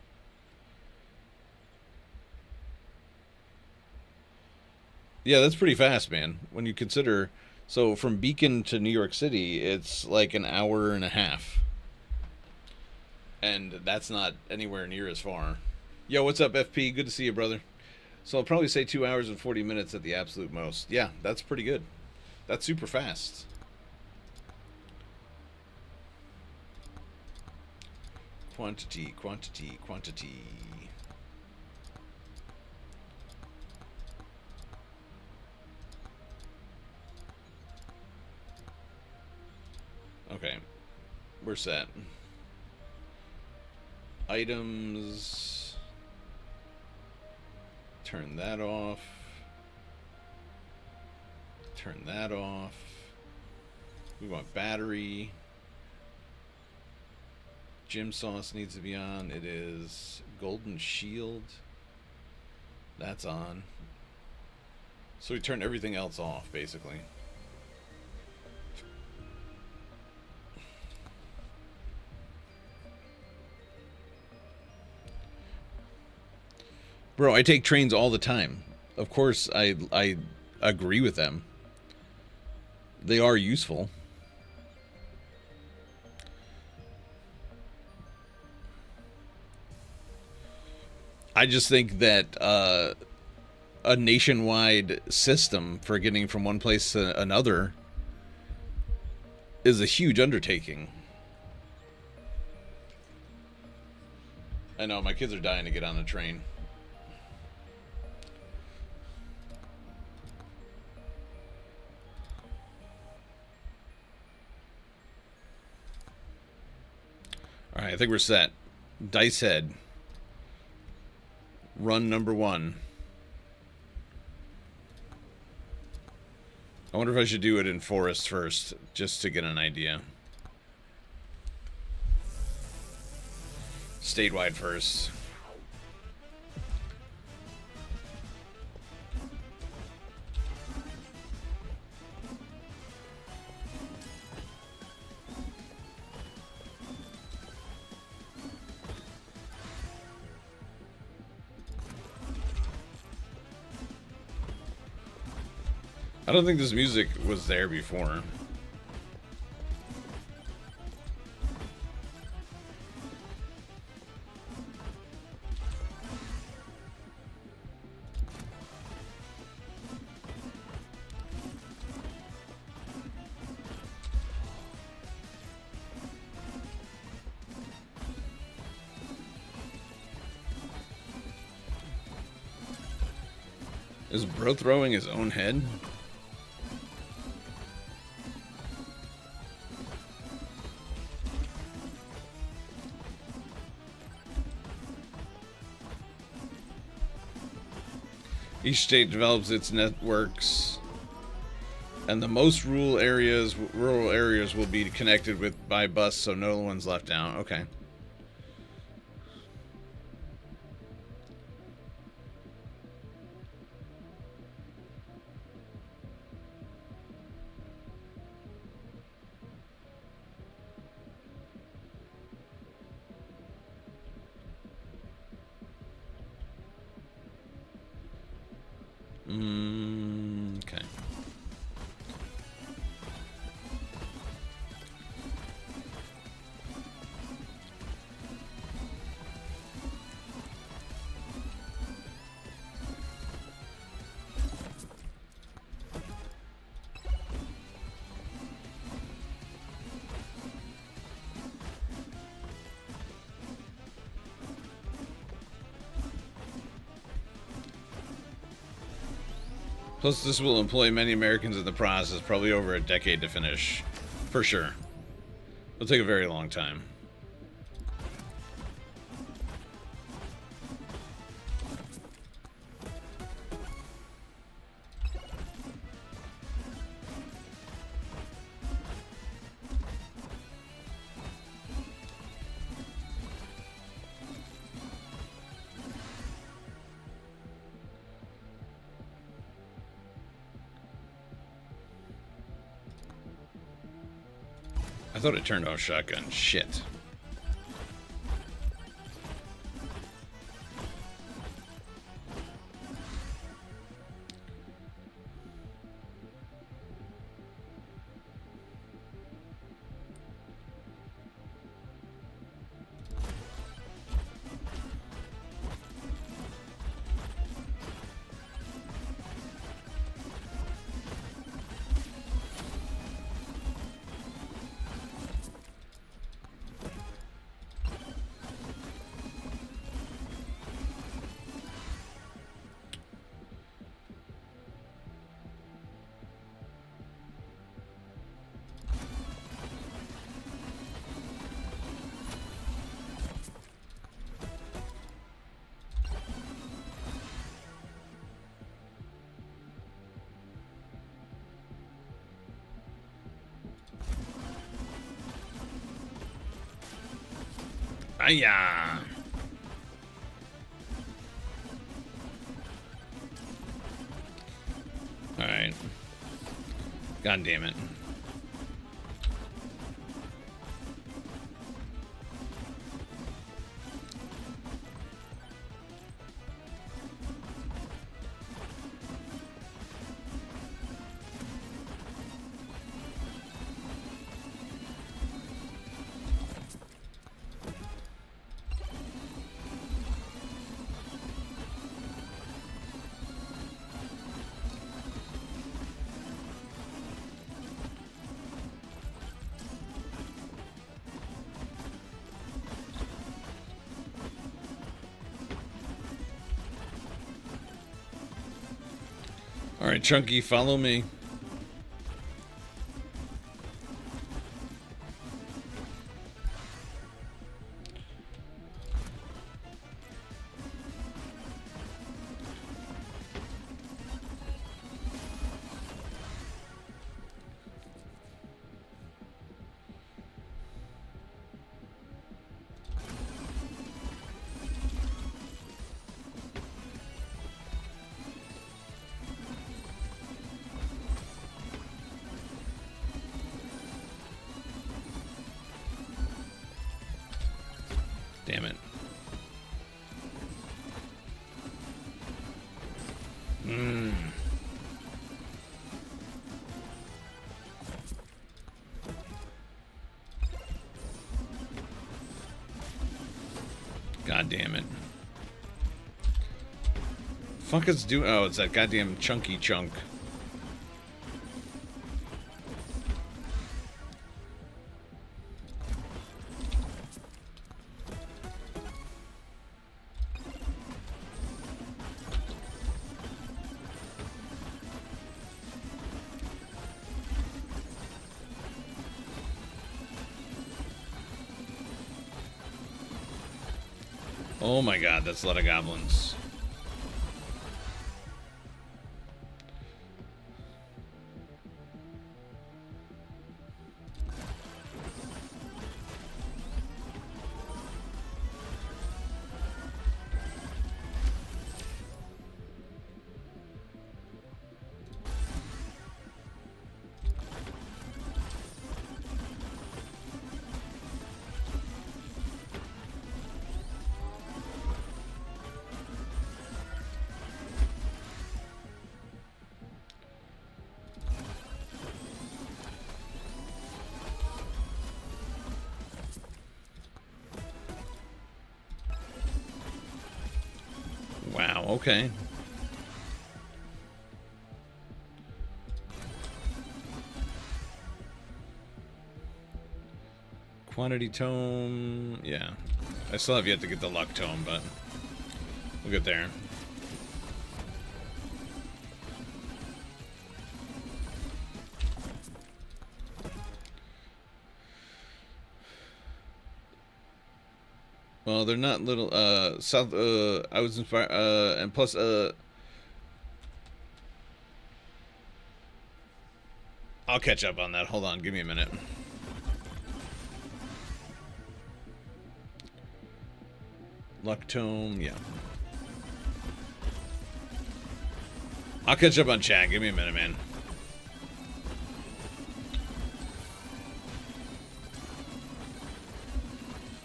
Yeah, that's pretty fast, man. When you consider, so from Beacon to New York City, it's like an hour and a half. And that's not anywhere near as far. Yo, what's up, FP? Good to see you, brother. So I'll probably say 2 hours and 40 minutes at the absolute most. Yeah, that's pretty good. That's super fast. Quantity, quantity, quantity. Okay, we're set. Items. Turn that off. Turn that off. We want battery. Gym sauce needs to be on. It is golden shield. That's on. So we turn everything else off, basically. Bro, I take trains all the time. Of course, I agree with them. They are useful. I just think that a nationwide system for getting from one place to another is a huge undertaking. I know, my kids are dying to get on a train. Alright, I think we're set. Dice head. Run number 1. I wonder if I should do it in forest first, just to get an idea. Statewide first. I don't think this music was there before. Is bro throwing his own head? Each state develops its networks, and the most rural areas will be connected with by bus, so no one's left out. Okay. Okay. Plus, this will employ many Americans in the process, probably over a decade to finish. For sure. It'll take a very long time. I thought it turned off shotgun. Shit. Hiya! Alright. God damn it. Alright, Chunky, follow me. Damn it. God damn it. Fuck it's doing. Oh, it's that goddamn chunky chunk. Oh my god, that's a lot of goblins. okay. Quantity tome, yeah. I still have yet to get the luck tome, but we'll get there. Well, they're not little, South, I was inspired, and plus, I'll catch up on that. Hold on, give me a minute. Luck tome, yeah. I'll catch up on chat. Give me a minute, man.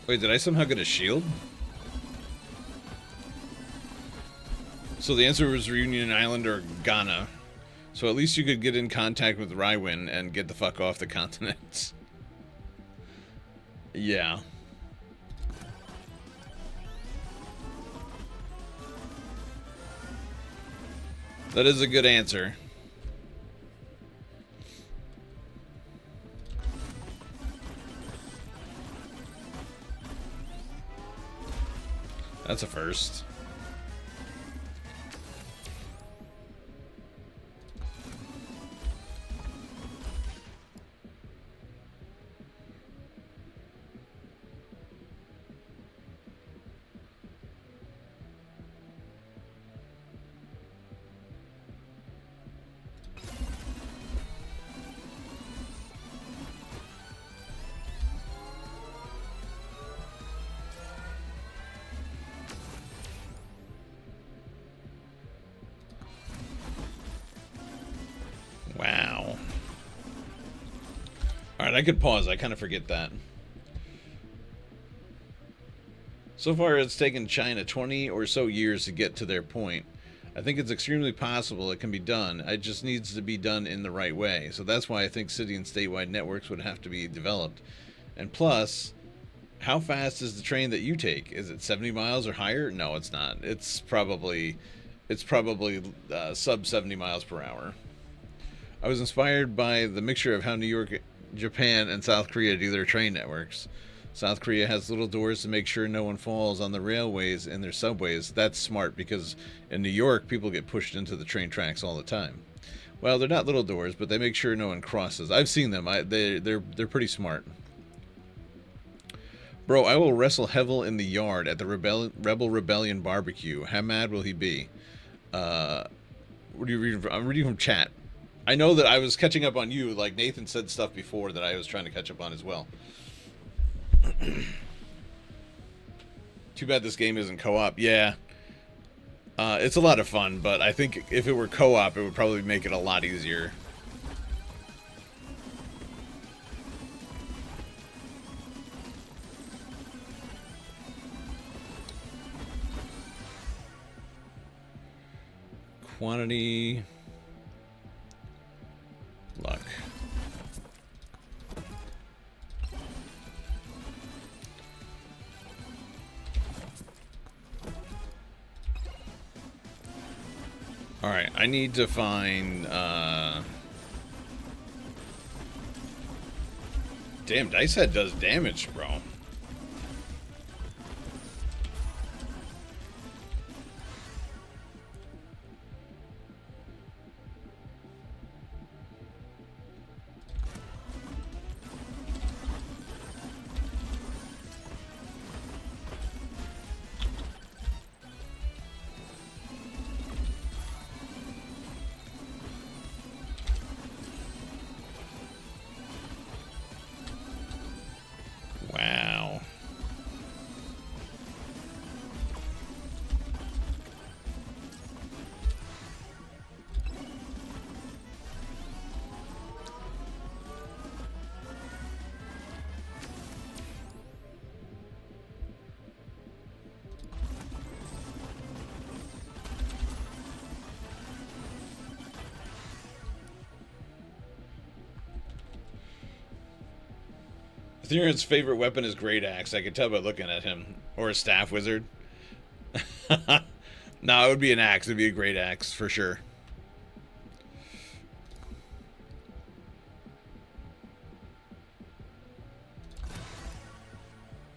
Wait, did I somehow get a shield? So the answer was Reunion Island or Ghana. So at least you could get in contact with Rywin and get the fuck off the continent. Yeah. That is a good answer. That's a first. Wow. Alright, I could pause. I kind of forget that. So far, it's taken China 20 or so years to get to their point. I think it's extremely possible it can be done. It just needs to be done in the right way. So that's why I think city and statewide networks would have to be developed. And plus, how fast is the train that you take? Is it 70 miles or higher? No, it's not. It's probably sub 70 miles per hour. I was inspired by the mixture of how New York, Japan, and South Korea do their train networks. South Korea has little doors to make sure no one falls on the railways and their subways. That's smart because in New York, people get pushed into the train tracks all the time. Well, they're not little doors, but they make sure no one crosses. I've seen them. They're pretty smart. Bro, I will wrestle Hevel in the yard at the Rebel Rebellion barbecue. How mad will he be? What are you reading from? I'm reading from chat. I know that I was catching up on you. Like, Nathan said stuff before that I was trying to catch up on as well. Too bad this game isn't co-op. Yeah. It's a lot of fun, but I think if it were co-op, it would probably make it a lot easier. Quantity... luck. Alright, I need to find, damn, Dice Head does damage, bro. Wow. Ethereum's favorite weapon is Great Axe. I can tell by looking at him. Or a Staff Wizard. No, it would be an axe. It'd be a great axe for sure.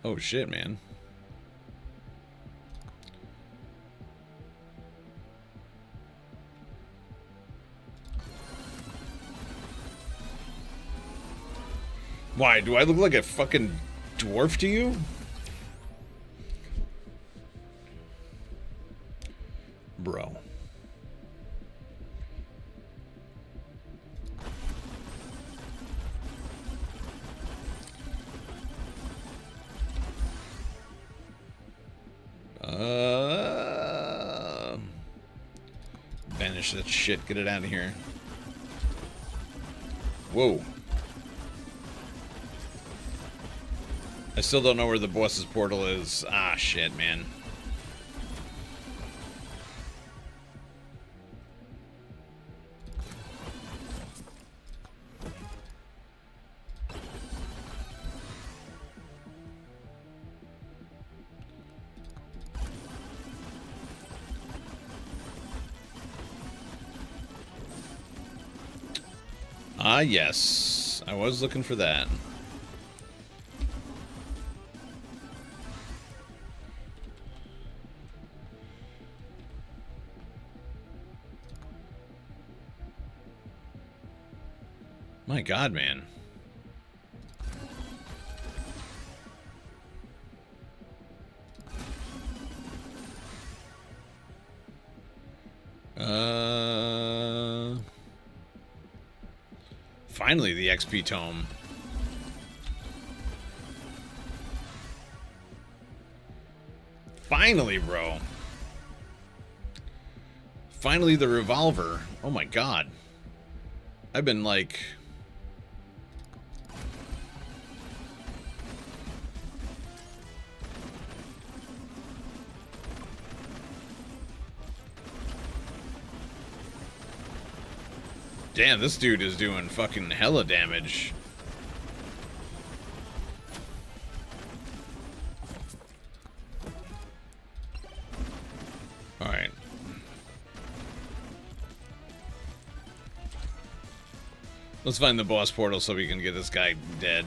Oh shit, man. Why? Do I look like a fucking dwarf to you? Bro. Banish that shit. Get it out of here. Whoa. I still don't know where the boss's portal is. Ah, shit, man. Ah, yes. I was looking for that. My God, man. Finally, the XP tome. Finally, bro. Finally, the revolver. Oh my God. I've been like... Damn, this dude is doing fucking hella damage. Alright. Let's find the boss portal so we can get this guy dead.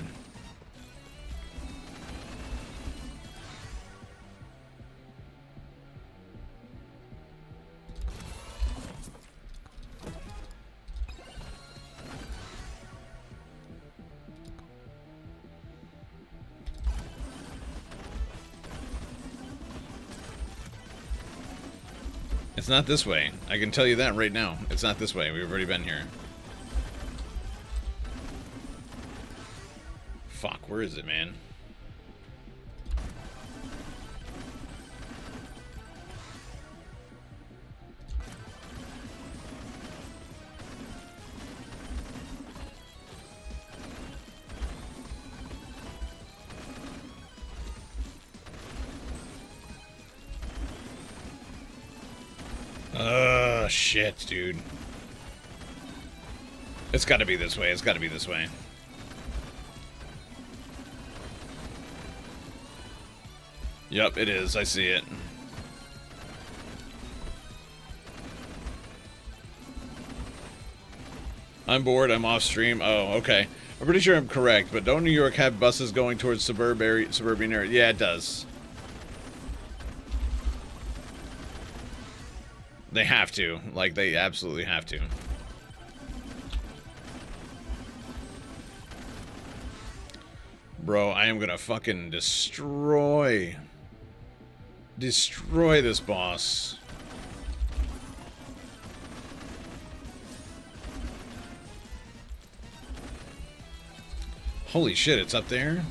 It's not this way. I can tell you that right now. It's not this way. We've already been here. Fuck, where is it, man? Shit, dude. It's gotta be this way. It's gotta be this way. Yep, it is. I see it. I'm bored. I'm off stream. Oh, okay. I'm pretty sure I'm correct, but don't New York have buses going towards suburban area? Yeah, it does. They have to. Like, they absolutely have to. Bro, I am gonna fucking destroy this boss. Holy shit, it's up there?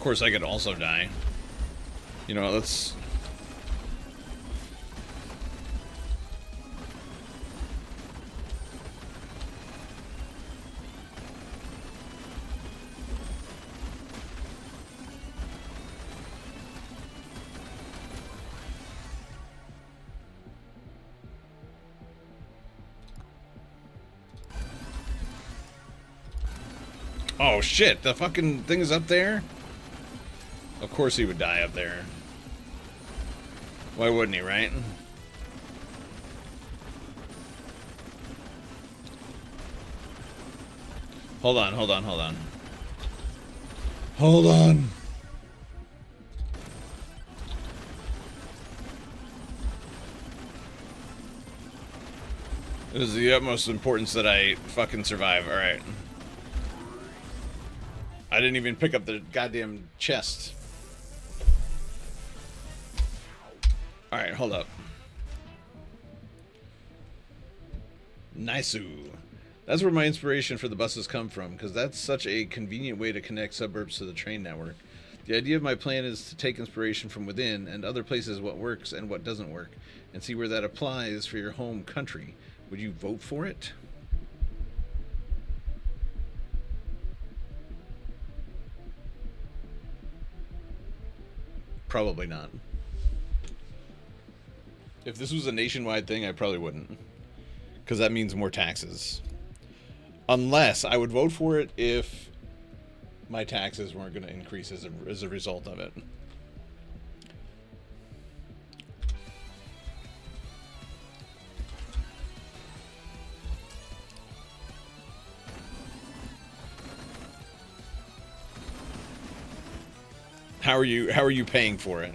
course, I could also die. You know, let's... Oh shit, the fucking thing is up there? Of course he would die up there. Why wouldn't he, right? Hold on, hold on, hold on. Hold on. It is the utmost importance that I fucking survive. Alright. I didn't even pick up the goddamn chest. Alright, hold up. Nice-oo. That's where my inspiration for the buses come from, because that's such a convenient way to connect suburbs to the train network. The idea of my plan is to take inspiration from within and other places, what works and what doesn't work, and see where that applies for your home country. Would you vote for it? Probably not. If this was a nationwide thing, I probably wouldn't. Because that means more taxes. Unless I would vote for it if my taxes weren't going to increase as a result of it. How are you paying for it?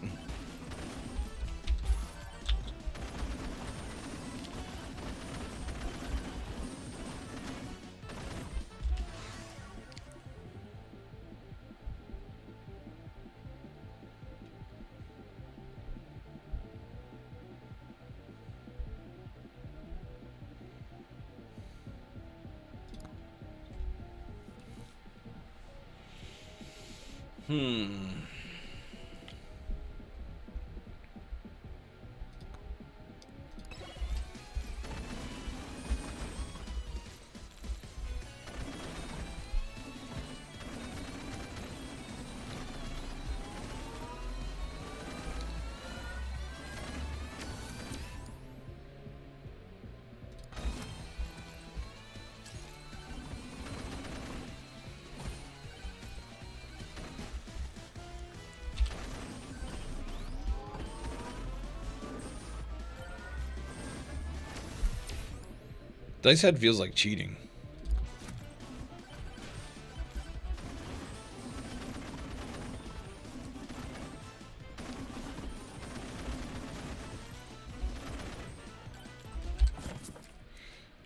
Dice Head feels like cheating.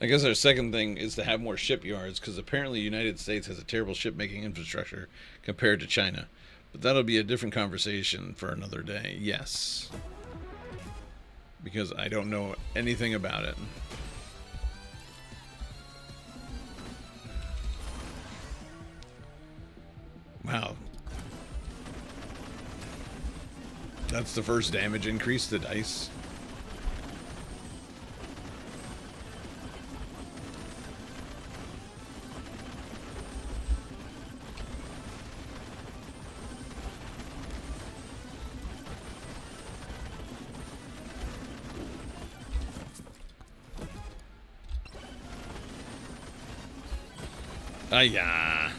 I guess our second thing is to have more shipyards, because apparently the United States has a terrible shipmaking infrastructure compared to China. But that'll be a different conversation for another day. Yes. Because I don't know anything about it. Wow. That's the first damage increase to dice. Yeah.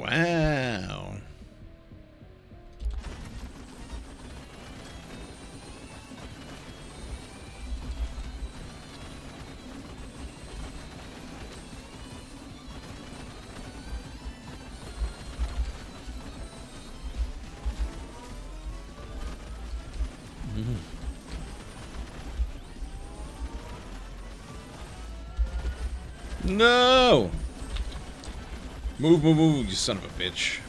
Wow. No! Move, move, move, you son of a bitch.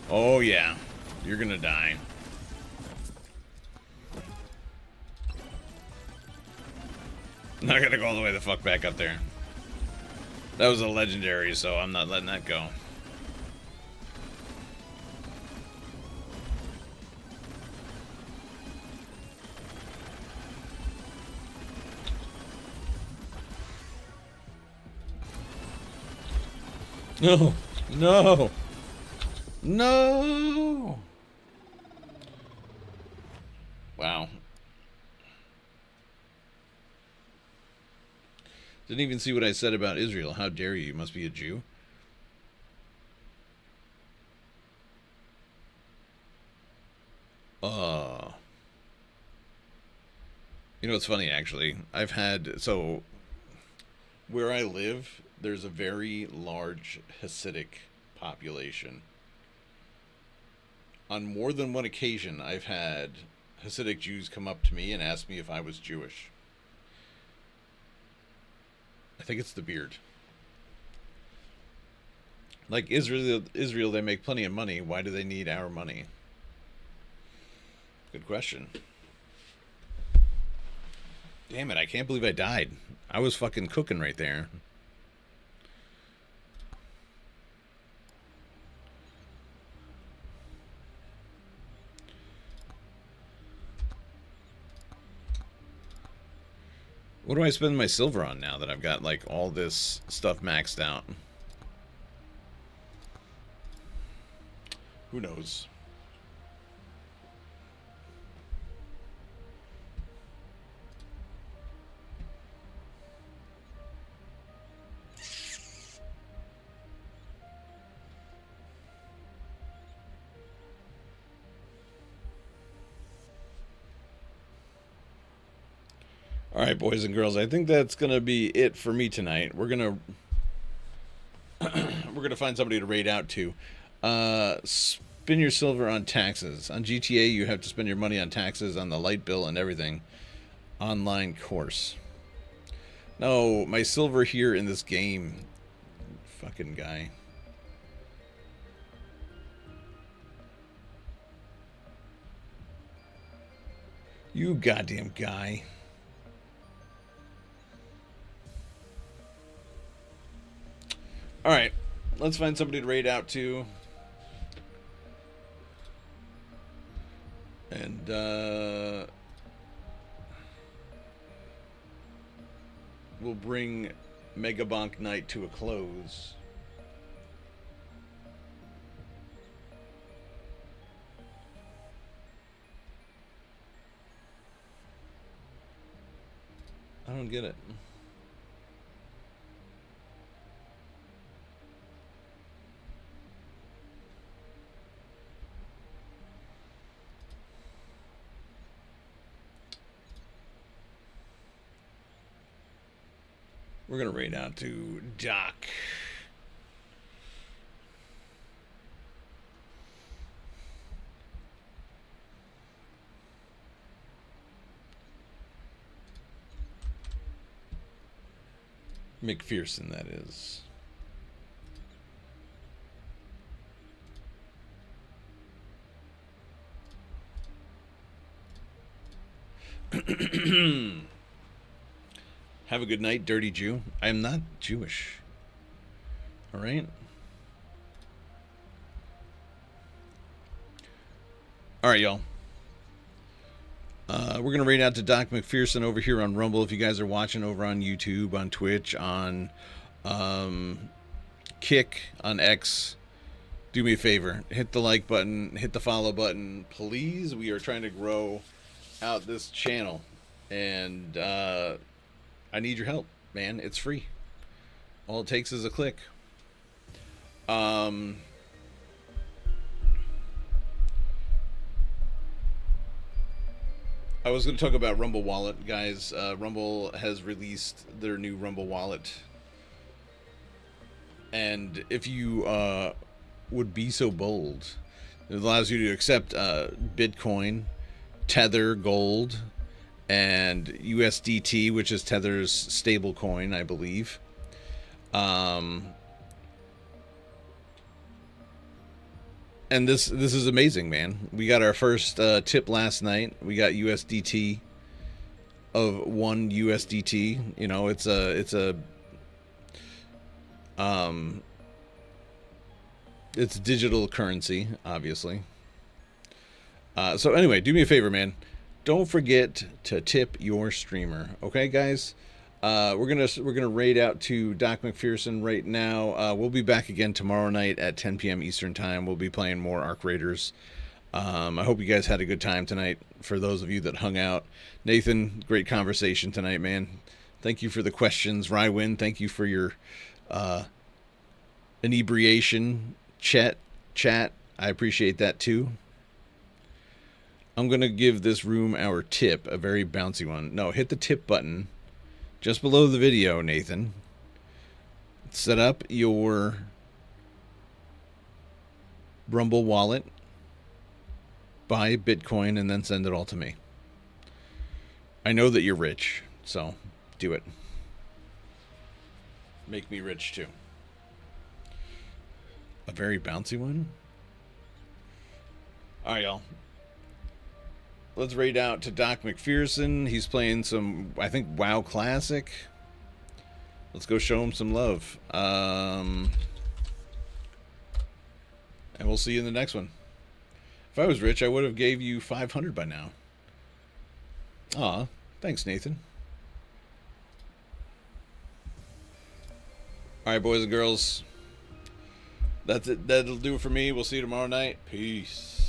Oh, yeah. You're gonna die. Not gonna go all the way the fuck back up there. That was a legendary, so I'm not letting that go. No! No! No! Wow. Didn't even see what I said about Israel. How dare you? You must be a Jew. You know, it's funny, actually. I've had... So, where I live, there's a very large Hasidic population. On more than one occasion, I've had Hasidic Jews come up to me and ask me if I was Jewish. I think it's the beard. Like Israel, they make plenty of money. Why do they need our money? Good question. Damn it, I can't believe I died. I was fucking cooking right there. What do I spend my silver on now that I've got, like, all this stuff maxed out? Who knows? All right, boys and girls, I think that's gonna be it for me tonight. We're gonna find somebody to raid out to. Spend your silver on taxes. On GTA, you have to spend your money on taxes on the light bill and everything. Online course. No, my silver here in this game. Fucking guy. You goddamn guy. Alright, let's find somebody to raid out to. And, we'll bring Megabonk Night to a close. I don't get it. We're going to raid out to Doc. McPherson, that is. Have a good night, dirty Jew. I am not Jewish. All right? All right, y'all. We're going to raid out to Doc McPherson over here on Rumble. If you guys are watching over on YouTube, on Twitch, on Kick, on X, do me a favor. Hit the like button. Hit the follow button. Please, we are trying to grow out this channel. And I need your help, man. It's free. All it takes is a click. Um, I was going to talk about Rumble Wallet, guys. Rumble has released their new Rumble Wallet. And if you would be so bold, it allows you to accept Bitcoin, Tether, Gold, and USDT, which is Tether's stable coin, I believe. And this is amazing, man. We got our first tip last night. We got USDT of 1 USDT. You know, it's digital currency, obviously. So anyway, do me a favor, man. Don't forget to tip your streamer, okay, guys? We're gonna raid out to Doc McPherson right now. We'll be back again tomorrow night at 10 p.m. Eastern time. We'll be playing more Arc Raiders. I hope you guys had a good time tonight. For those of you that hung out, Nathan, great conversation tonight, man. Thank you for the questions, Rywin. Thank you for your inebriation chat. I appreciate that too. I'm gonna give this room our tip, a very bouncy one. No, hit the tip button just below the video, Nathan. Set up your Rumble wallet, buy Bitcoin, and then send it all to me. I know that you're rich, so do it. Make me rich too. A very bouncy one? Alright, y'all. Let's raid out to Doc McPherson. He's playing some, I think, WoW Classic. Let's go show him some love. And we'll see you in the next one. If I was rich, I would have gave you 500 by now. Aw, thanks, Nathan. Alright, boys and girls. That's it. That'll do it for me. We'll see you tomorrow night. Peace.